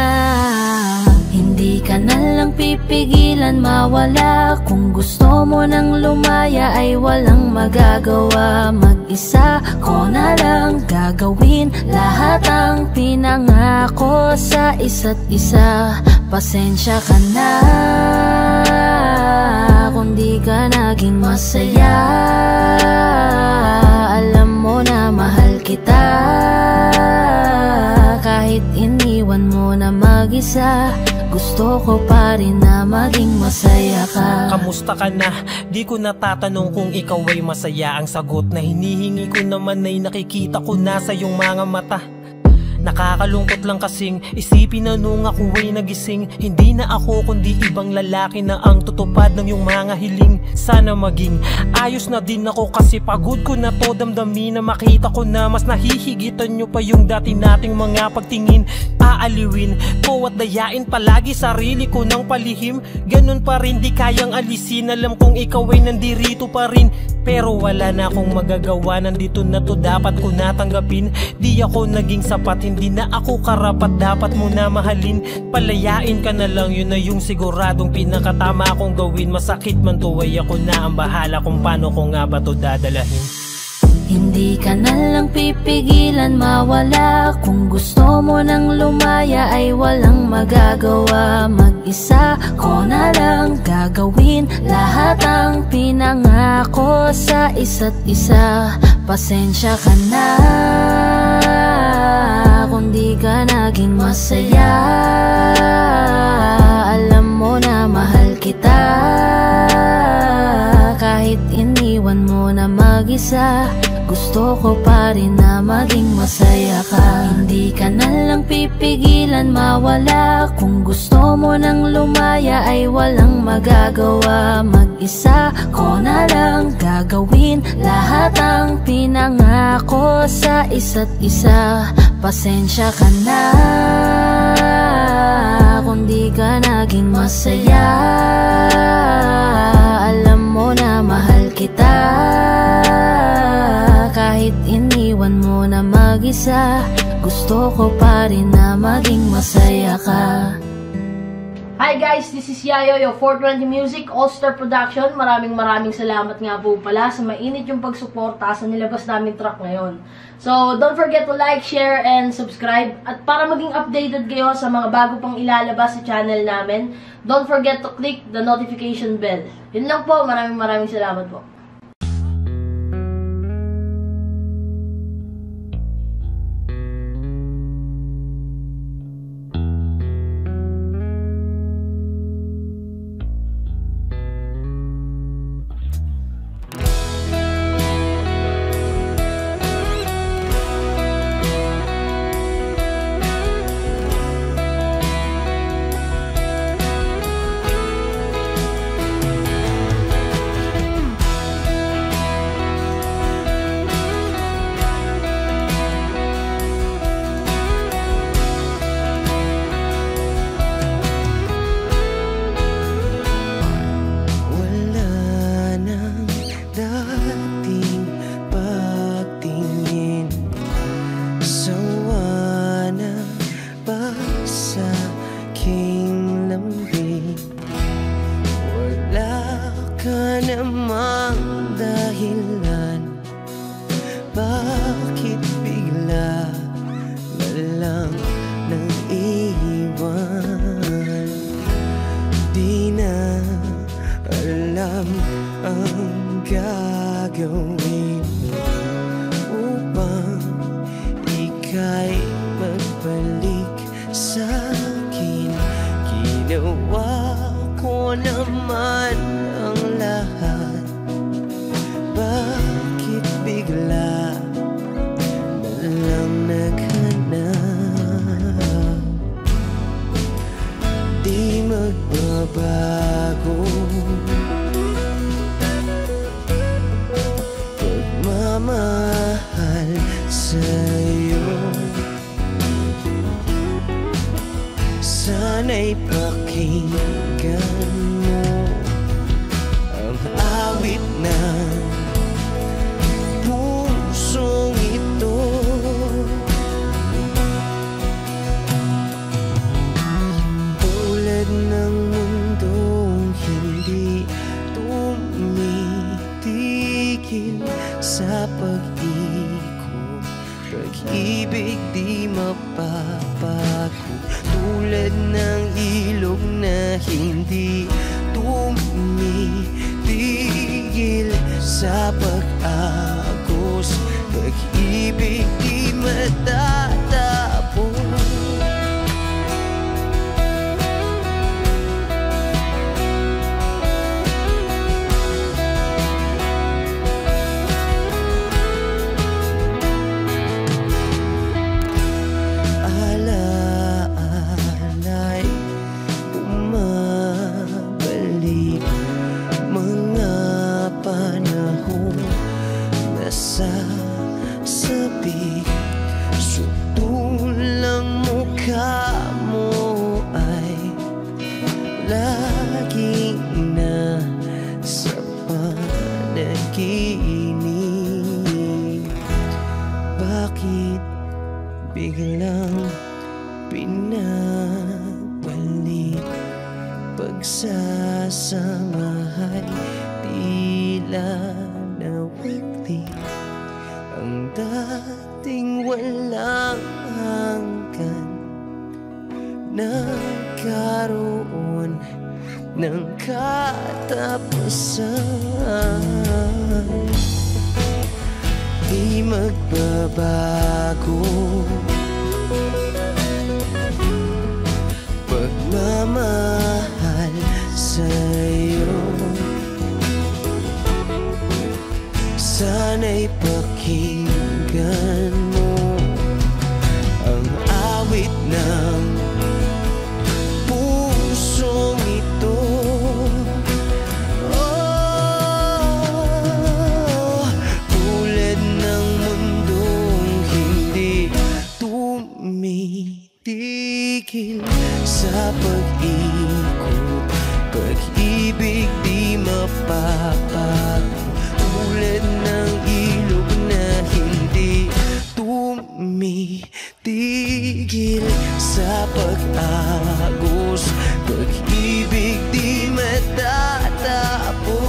Hindi ka na lang pipigilan mawala. Kung gusto mo nang lumaya ay walang magagawa. Mag-isa ko na lang gagawin lahat ang pinangako sa isa't isa. Pasensya ka na kung di ka naging masaya. Alam mo na mahal kita. Kahit iniwan mo na mag-isa, gusto ko pa rin na maging masaya ka. Kamusta ka na? Di ko natatanong kung ikaw ay masaya. Ang sagot na hinihingi ko naman ay nakikita ko na sa iyong mga mata. Nakakalungkot lang kasing isipin na nung ako ay nagising, hindi na ako kundi ibang lalaki na ang tutupad ng iyong mga hiling. Sana maging ayos na din ako kasi pagod ko na to damdamin na makita ko na mas nahihigitan nyo pa yung dati nating mga pagtingin. Aaliwin ko at dayain palagi sarili ko ng palihim. Ganun pa rin di kayang alisin. Alam kong ikaw ay nandirito pa rin, pero wala na akong magagawa. Nandito na to, dapat ko natanggapin. Di ako naging sapat, hindi na ako karapat, dapat mo na mahalin. Palayain ka na lang, yun na yung siguradong pinakatama kong gawin. Masakit man to ay ako na ang bahala kung paano ko nga ba to dadalahin. Hindi ka na lang pipigilan mawala. Kung gusto mo nang lumaya ay walang magagawa. Mag-isa ko na lang gagawin lahat ang pinangako sa isa't isa. Pasensya ka na kung di ka naging masaya. Alam mo na mahal kita, kahit iniwan mo na mag-isa. Gusto ko pa rin na maging masaya ka. Hindi ka na lang pipigilan mawala. Kung gusto mo nang lumaya ay walang magagawa. Mag-isa ko na lang gagawin lahat ang pinangako sa isa't isa. Pasensya ka na kung di ka naging masaya. Alam mo na mahal kita, kahit iniwan mo na mag-isa. Gusto ko pa rin na maging masaya ka. Hi guys, this is Yayo, your 420 Music, All-Star Production. Maraming salamat nga po pala sa mainit yung pagsuporta sa nilabas namin track ngayon. So, don't forget to like, share, and subscribe. At para maging updated kayo sa mga bago pang ilalabas sa channel namin, don't forget to click the notification bell. Yun lang po, maraming salamat po. namang dahilan, bakit bigla na lang nang iwan? Di na alam ang gagawin upang ika'y magbalik sa'kin. Ginawa ko naman ang lahat, bakit bigla na lang naghanap? Di magbabago pagmamahal sa'yo. Sana'y pakinggan mo ang awit ng pusong ito. Tulad ng mundong hindi tumitigil sa pag-ikot, pag-ibig di mapapagod. Tulad ng ilog na hindi tumitigil sa pag-agos, pag-ibig di matatapos. Sabi, sutulang mukha mo ay laging na sa panaginip. Bakit biglang pinabalik? Pagsasamahay tila nawagli. ang dating walang hanggan, nagkaroon ng katapusan. Di magbabago pagmamahal sa'yo. Sana'y pakinggan mo ang awit ng pusong ito. Tulad ng mundong hindi tumitigil sa pag-ikot, pag-ibig di mapapago. Tulad ng ilog na hindi tumitigil sa pag-agos, pag-ibig di matatapos.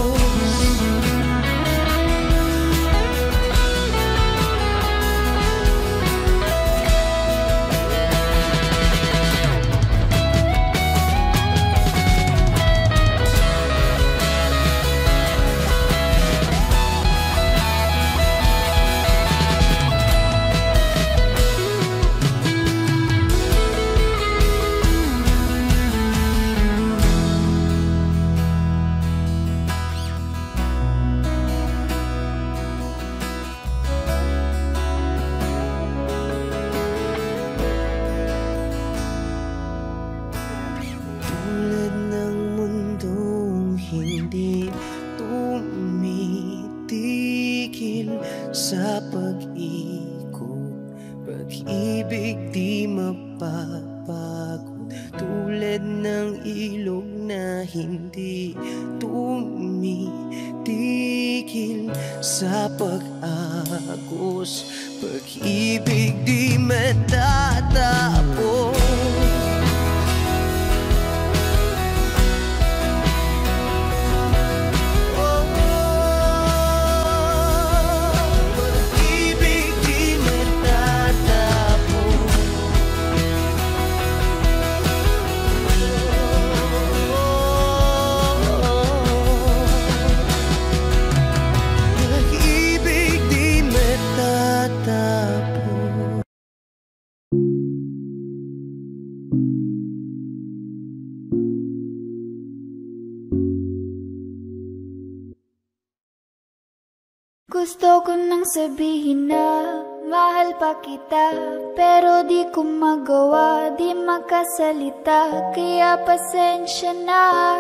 Sa pag-ikot, pag-ibig di mapapagod. Tulad ng ilog na hindi tumitigil sa pag-agos, pag-ibig di matatapos. Gusto ko nang sabihin na mahal pa kita, pero di ko magawa, di makasalita. Kaya pasensya na,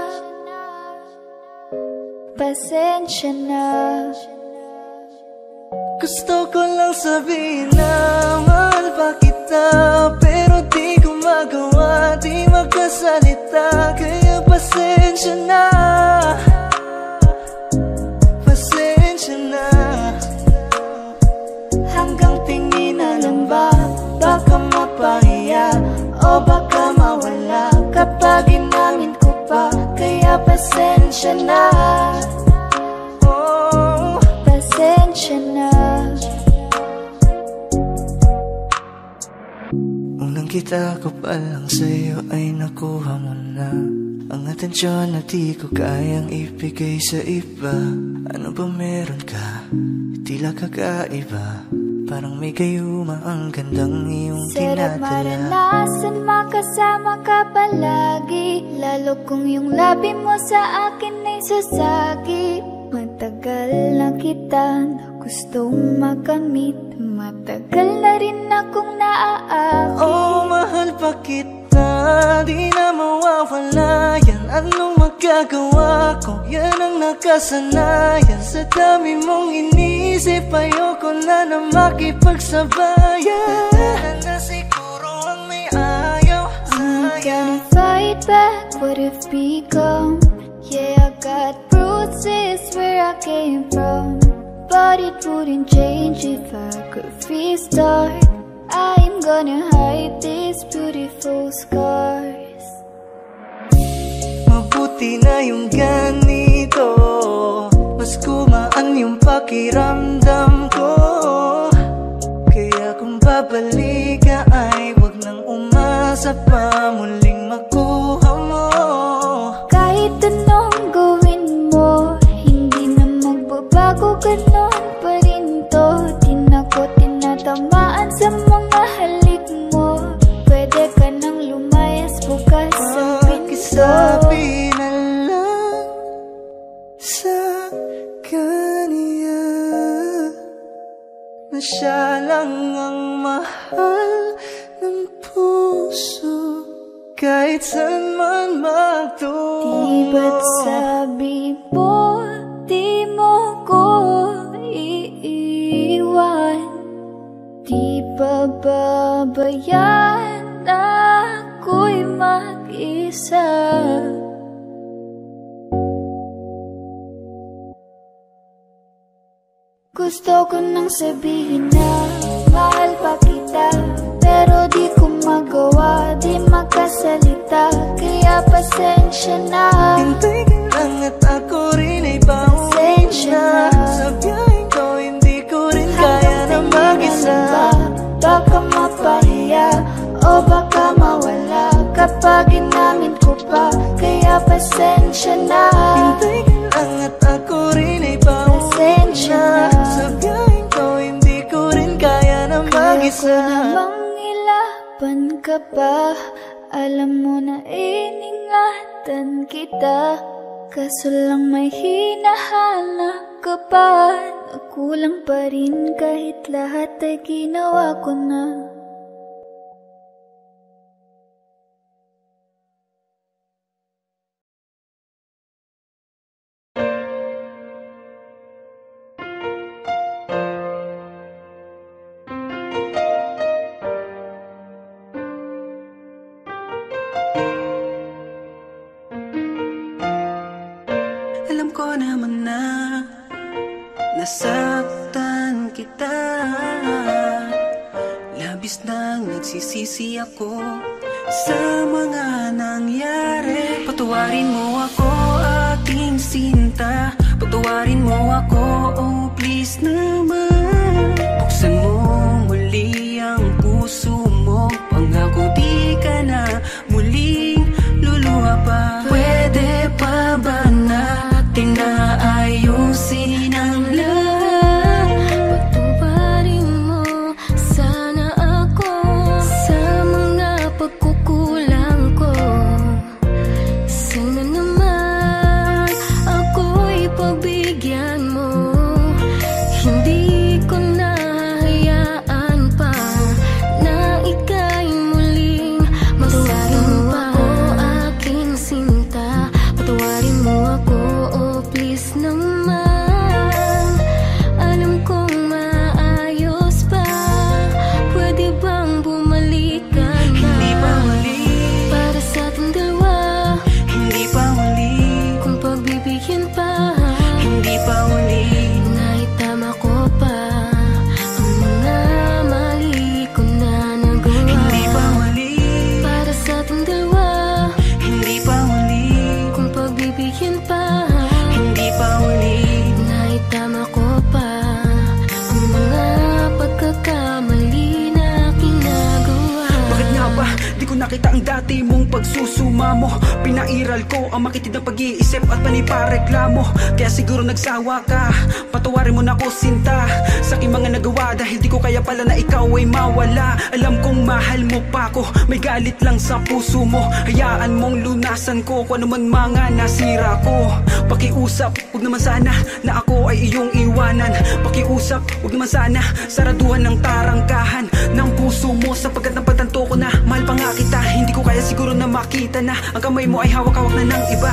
pasensya na. Gusto ko lang sabihin na mahal pa kita, pero di ko magawa, di makasalita. Kaya pasensya na, pasensya na. Hanggang tingin na lang ba, baka mapahiya o baka mawala kapag inamin ko pa. Kaya pasensya na, oh, pasensya na. Unang kita ko pa lang sa'yo ay nakuha mo na ang atensyon na di ko kayang ibigay sa iba. Ano ba meron ka? Tila kakaiba, parang may gayuma ang gandang iyong Sarap tinadala. maranasan makasama ka palagi, lalo kung yung labi mo sa akin ay sasagi. Matagal na kita na gustong makamit, matagal na rin akong naaakit. Oh, mahal pa kita, di na mawawala yan. Anong magagawa ko? Yan ang nakasanayan. Sa dami mong inisip, ayoko na na makipagsabayan. Tanda na siguro ang may ayaw I'm gonna fight back what if become. Yeah, I got bruises where I came from, but it wouldn't change if I could restart. I'm gonna hide these beautiful scars. Mabuti na yung ganito, mas gumaan yung pakiramdam ko. pag-asa pa muling makuha mo. Kahit anong gawin mo, hindi na magbabago, ganon pa rin to. Di na ko tinatamaan sa mga halik mo. Pwede ka nang lumayas, bukas ang pinto. Pakisabi na lang sa kanya na siya lang ang mahal ng puso, kahit saan man magtungo. Di ba't sabi mo, di mo ko iiwan? Di ba babayaan na ako'y mag-isa? Gusto ko nang sabihin na mahal pa kita, pero di ko magawa, di makasalita. Kaya pasensya na. Hintay ka lang at ako rin ay pauwi na. Sa biyaheng ko hindi ko rin kaya na mag-isa. Baka mapahiya o baka mawala kapag inamin ko pa. Kaya pasensya na. Hintay ka lang at ako rin ay pauwi na. Sa biyaheng ko hindi ko rin kaya na mag-isa. Kaya ko namang ilaban ka pa. Alam mo na iningatan kita, kaso lang may hinahanap ka pa. Nakulang pa rin kahit lahat ay ginawa ko na. Alam ko naman na nasaktan kita. Labis nang nagsisisi ako sa mga nangyari. Patawarin mo ako, aking sinta. Patawarin mo ako, oh please naman. Buksan mo muli ang puso mo. Pangako di ka na muling luluha pa. Pwede pa ba natin na ayusin ang lahat? Patawarin mo sana ako sa mga pagkukulang ko. Sana naman ako'y pagbigyan mo. Hindi ko nahahayaan pa na ika'y muling masaktan pa. Aking sinta, patawarin mo ako, oh please naman. Alam kong maayos pa. Pwede bang bumalik ka na? Hindi pa huli, para sa ating dalawa. hindi pa huli, Kung pagbibigyan pa, hindi pa huli. naitama ko pa ang mga mali ko na nagawa. Hindi pa huli, Para sa ating dalawa. hindi pa huli, Kung pagbibigyan pa, hindi pa huli. naitama ko pa ang mga pagkakamali na aking nagawa. Bakit nga ba di ko nakita ang dati mong pagsusuma mo? Pinairal ko ang makitid ng pag-iisip at panipareklamo. Kaya siguro nagsawa ka. Patawarin mo na ako, sinta, sa aking mga nagawa. Dahil di ko kaya pala na ikaw ay mawala. Alam kong mahal mo pa ako, may galit lang sa puso mo. Hayaan mong lunasan ko kung ano man mga nasira ko. Pakiusap, huwag naman sana na ako ay iyong iwanan. Pakiusap, huwag naman sana saraduhan ng tarangkahan ng puso mo. Sapagkat napagtanto ko na mahal pa nga kita. Hindi ko kaya siguro na makita na ang kamay mo ay hawak-hawak na ng iba.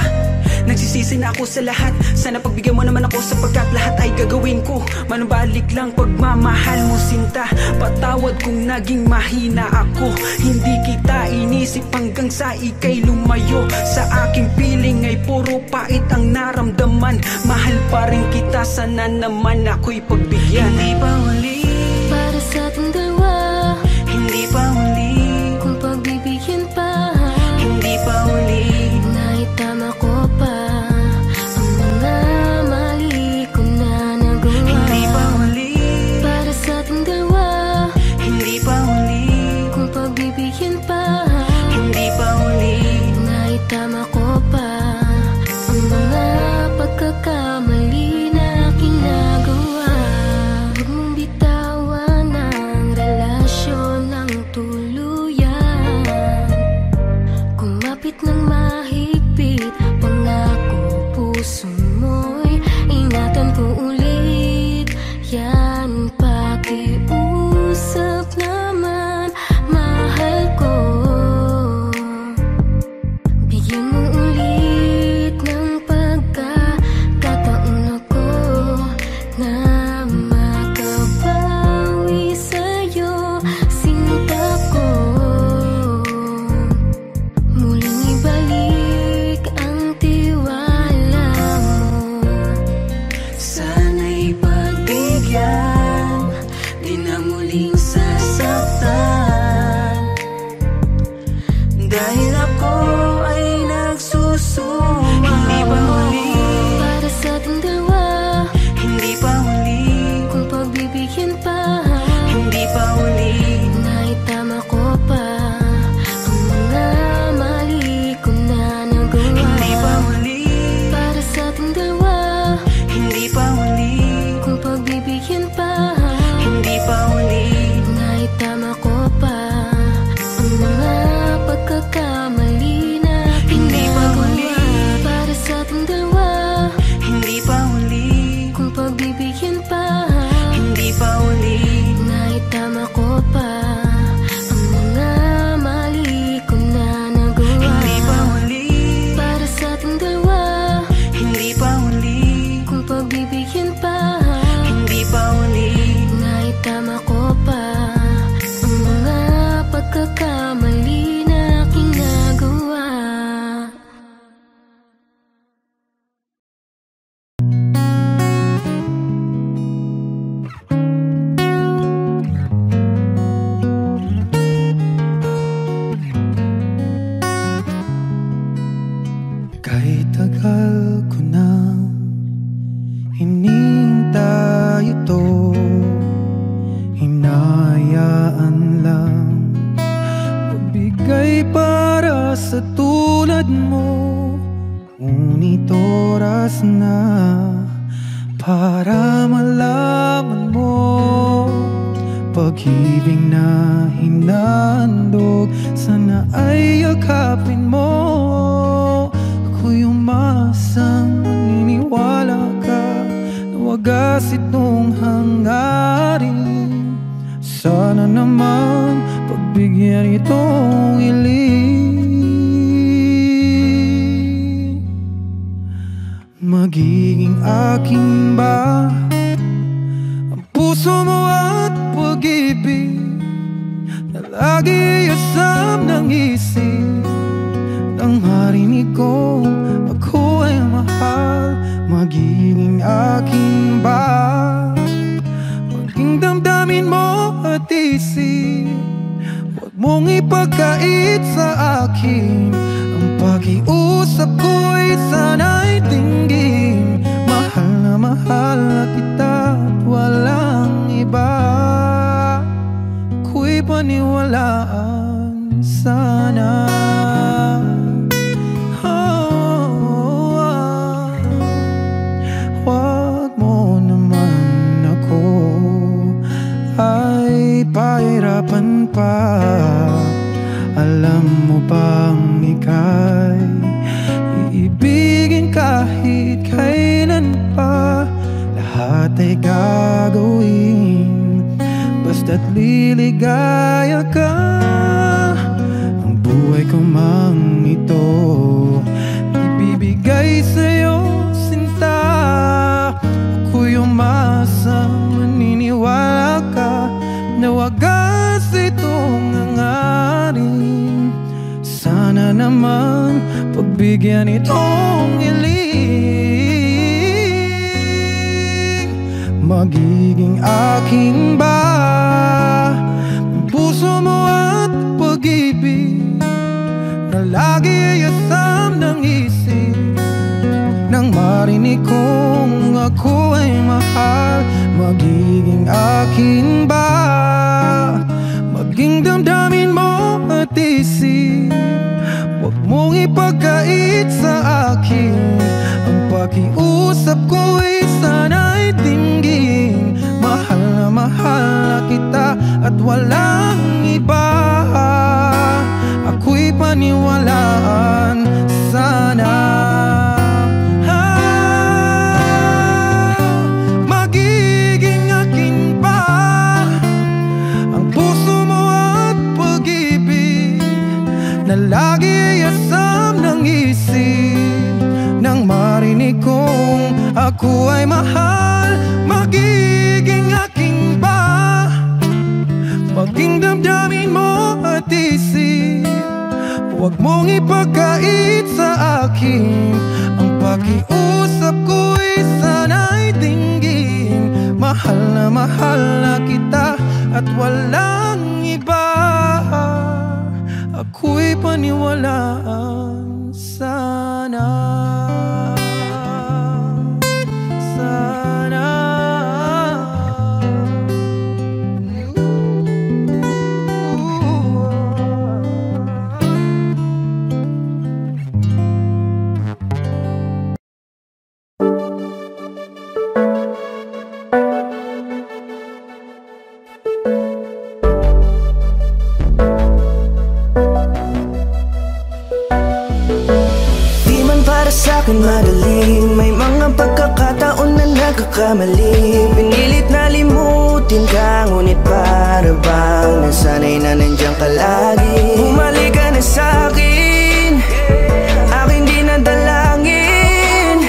Nagsisisi na ako sa lahat. Sana pagbigyan mo naman ako sapagkat lahat ay gagawin ko. Manubalik lang pagmamahal mo, sinta. Patawad kung naging mahina ako. Hindi kita inisip hanggang sa ika'y lumayo. Sa aking piling ay puro pait ang naramdaman. Mahal pa rin kita, sana naman ako'y pagbigyan. Hindi pa huli, Para sa ating dalawa. hindi pa huli, Kung pagbibigyan pa, hindi pa huli. naitama ko pa ang mga mali ko na nagawa. Hindi pa huli, Para sa ating dalawa. hindi pa huli, Kung pagbibigyan pa, sa tulad mo. Ngunit oras na para malaman mo pag-ibig na hinandog, sana ay yakapin mo. Ako'y umasang maniniwala ka na wagas itong hangarin. Sana naman pagbigyan itong hiling. Magiging akin ba ang puso mo at pag-ibig na lagi asam ng isip? Nang marinig ko ako ay mahal, magiging akin ba maging damdamin mo at isip? Huwag mong ipagkait sa akin, ang pakiusap ko'y sana'y tinggin. Mahal na kita at walang iba. Ako'y paniwalaan sana. Huwag mo naman ako ay pahirapan pa. Alam mo bang ika'y iibigin kahit kailan pa? Lahat ay gagawin basta't liligaya ka. Ang buhay ko mang ito ibibigay sa'yo, sinta. Ako'y umasang maniniwala ka na wagas itong hangarin. Sana naman pagbigyan itong hiling. Magiging akin ba ang puso mo at pag-ibig na lagi asam ng isip? Nang marinig kong ako ay mahal, magiging akin ba maging damdamin mo at isip? Huwag mong ipagkait sa akin, ang pakiusap ko'y sana'y tinggin. Mahal na kita at walang iba. Ako'y paniwalaan sana. Magiging akin ba ang puso mo at pag-ibig na lagi asam ng isip? Nang marinig kong ako ay mahal, magiging akin ba maging damdamin mo at isip? Huwag mong ipagkait sa akin, ang pakiusap ko'y sana'y tinggin. Mahal na kita at walang iba. Ako'y paniwalaan sana. Sa'kin madaling may mga pagkakataon na nagkakamali. Pinilit na limutin ka, ngunit para bang nasanay na nandiyan ka lagi. Bumalik ka na sa'kin, aking di nadalangin.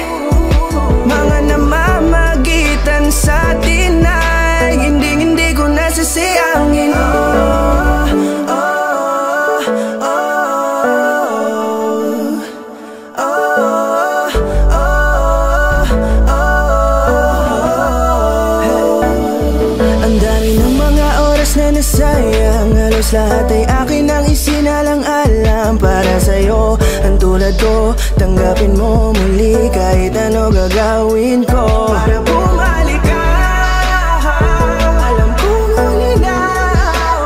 Mga namamagitan sa'tin ay hindi ko nasasayangin. Sayang, halos lahat ay akin ang isinalang-alam para sa'yo. Ang tulad ko, tanggapin mo muli kahit ano gagawin ko para bumalik ka. Alam kong halinaw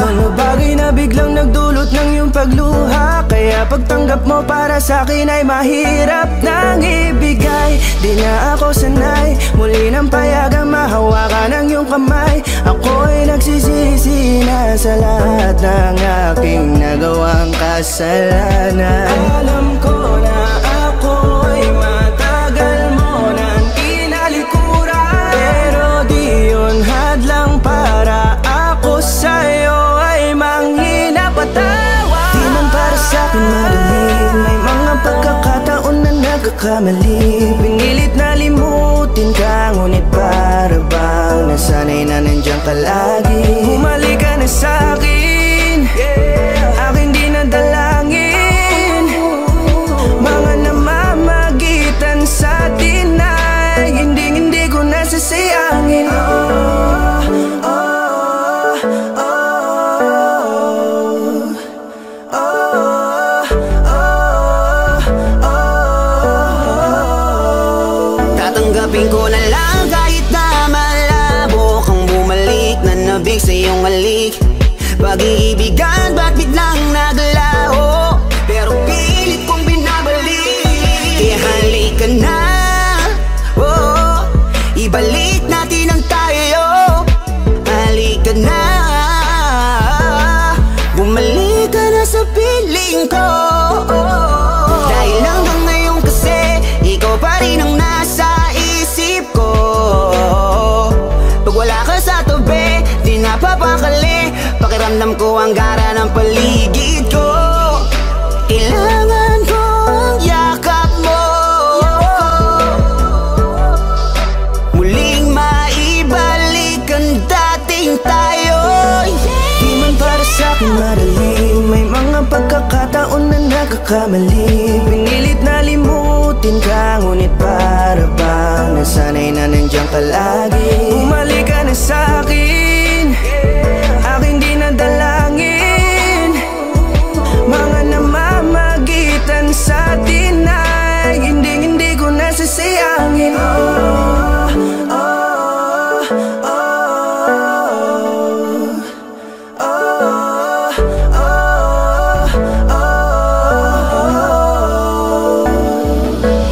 mga bagay na biglang nagdulot ng iyong pagluha. pagtanggap mo para sa'kin ay mahirap nang ibigay. Di na ako sanay, muli nang payagang mahawakan ang iyong kamay. Ako'y nagsisisi na sa lahat ng aking nagawang kasalanan. Alam ko na ako'y matagal mo nang kinalikuran, pero di yun hadlang para ako sa'yo ay manghina patawa. Di man para sa'kin madali, may mga pagkakataon na nagkakamali. Pinilit na limutin ka, ngunit para bang nasanay na nandiyan ka lagi. Bumalik ka na sa'kin, aking di nadalangin. Mga namamagitan sa atin ay hindi ko nasasayangin. Tatanggapin ko na lang kahit na malabo kang bumalik na nabig sa iyong halik. Pag-iibigan ba't biglang naglaho, pero pilit kong binabalik. Kaya halika na, oh, ibalik natin ang tayo. Halika na, bumalik ka na sa piling ko. Dahil hanggang ngayon kasi ikaw pa rin ang nasa isip ko. Pag wala ka sa tabi, di napapakali. Pakiramdam ko ang gara ng paligid ko. Kailangan ko ang yakap mo, muling maibalik ang dating tayo. Di man para sa'kin madali, may mga pagkakataon na nagkakamali. Pinilit na limutin ka, ngunit para bang nasanay na nandiyan ka lagi. Bumalik ka na sa'kin, aking di nadalangin. Mga namamagitan sa atin ay hindi ko nasasayangin.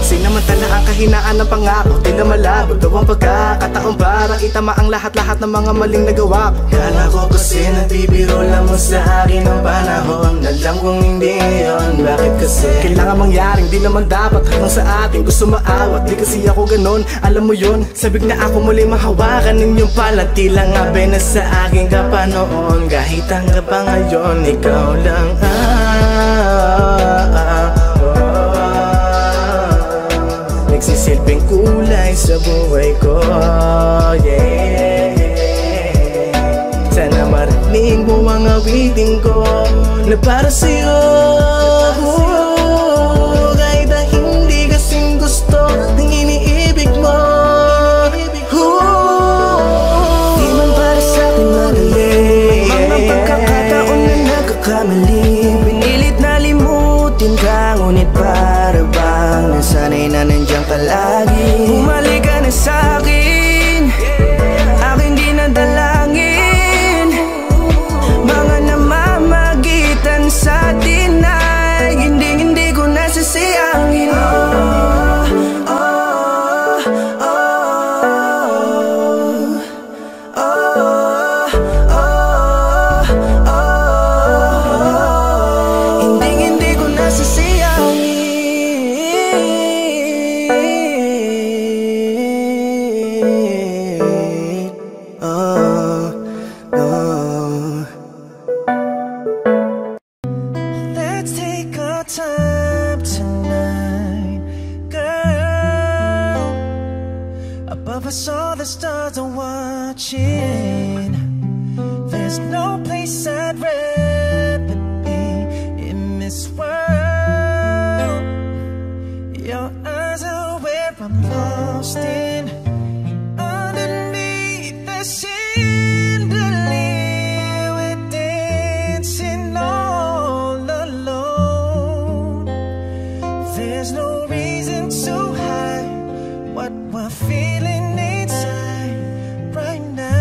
Sinamantala ang kahinaan ng pangako, di na malabo daw ang pagkakataon para itama ang lahat-lahat ng mga maling nagawa ko. Kala ko kasi nagbibiro lamang sa akin ang panahon. Alam kong hindi yun, bakit kasi kailangan mangyaring di naman dapat hanggang sa atin gusto maawat. Di kasi ako ganon, alam mo yun. Sabik na ako muli mahawakan ninyong palatila nga ba na sa akin ka pa noon. Kahit hanggang pa ngayon, ikaw lang nagsisilbing kulay sa buhay ko, yeah. Sana marinig mo ang awitin ko na para sa'yo, kahit na hindi kasing gusto ng iniibig mo. Di man para sa'kin madali, mga pagkakataon na nagkakamali. Pinilit na limutin ka, ngunit para bang nasanay na nandiyan ka lagi. Bumalik ka na sa'kin, aking di nadalangin. Mga namamagitan sa atin ay hindi ko nasasayangin. Hindi ko nasasayangin. Let's take our time tonight, girl. Above us all the stars are watching. There's no place I'd rather be in this world. Your eyes are where I'm lost in. Underneath the chandelier, we're dancing all alone. There's no reason to hide what we're feeling inside right now.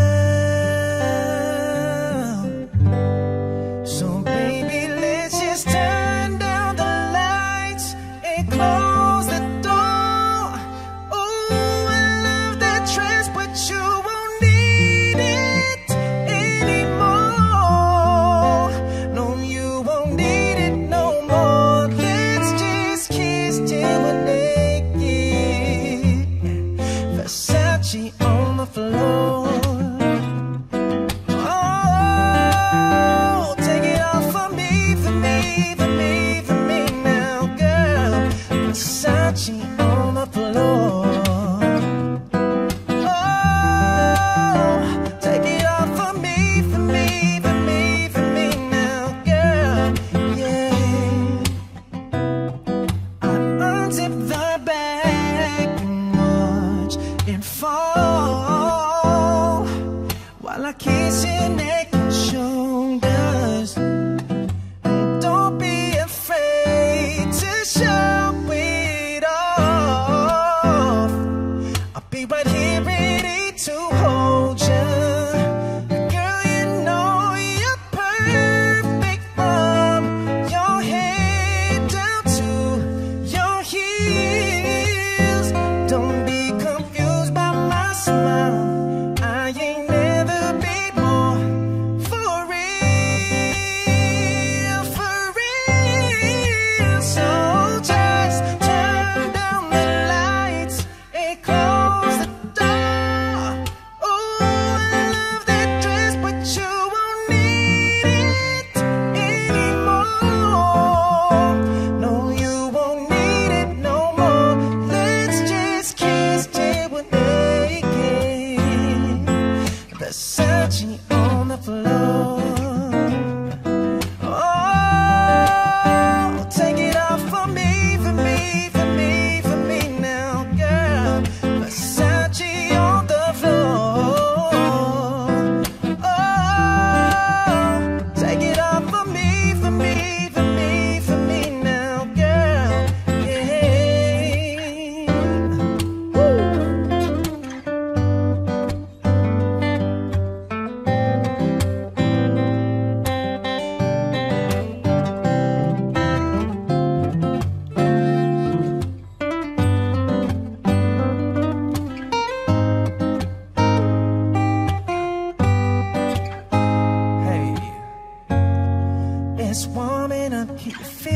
it's warming up. Can you feel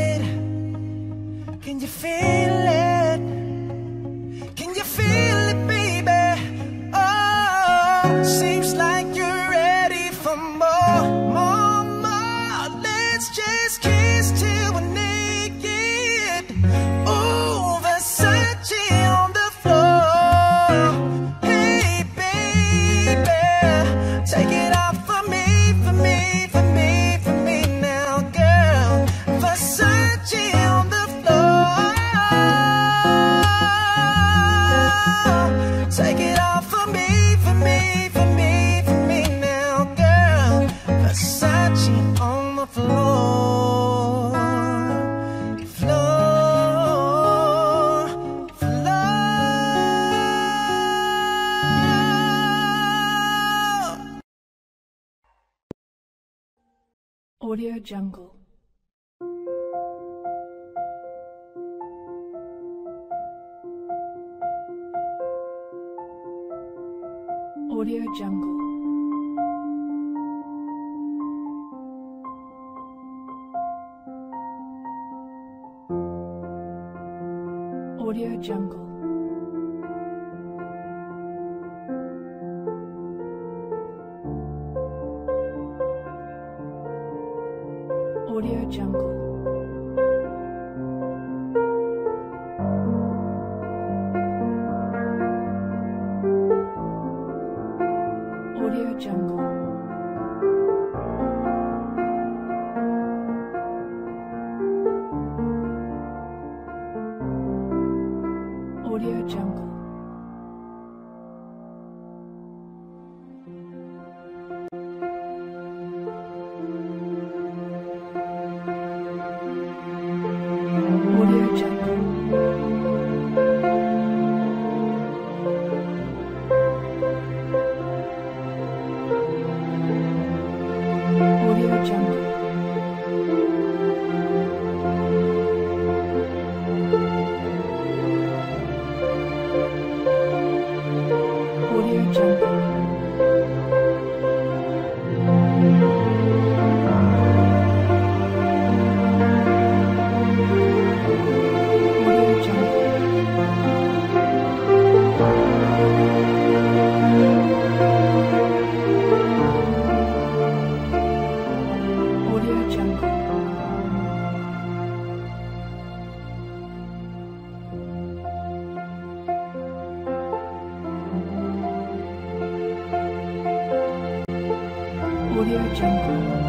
it? Can you feel it? Can you feel it, baby? Oh, seems like you're ready for more, more, more. Let's just kiss till we're naked. Ooh, Versace on the floor. Hey, baby, take it off for me, for me, for me, for me now, girl. Versace on the floor. Take it off for me, for me, for me, for me now, girl. Versace on the floor. Floor, floor. Audio Jungle. Audio Jungle. Audio Jungle. Audio Jungle. Audio Jungle. Audio Jungle. Audio Jungle. Audio Jungle. Audio Jungle. Audio Jungle. Audio Jungle. Audio Jungle.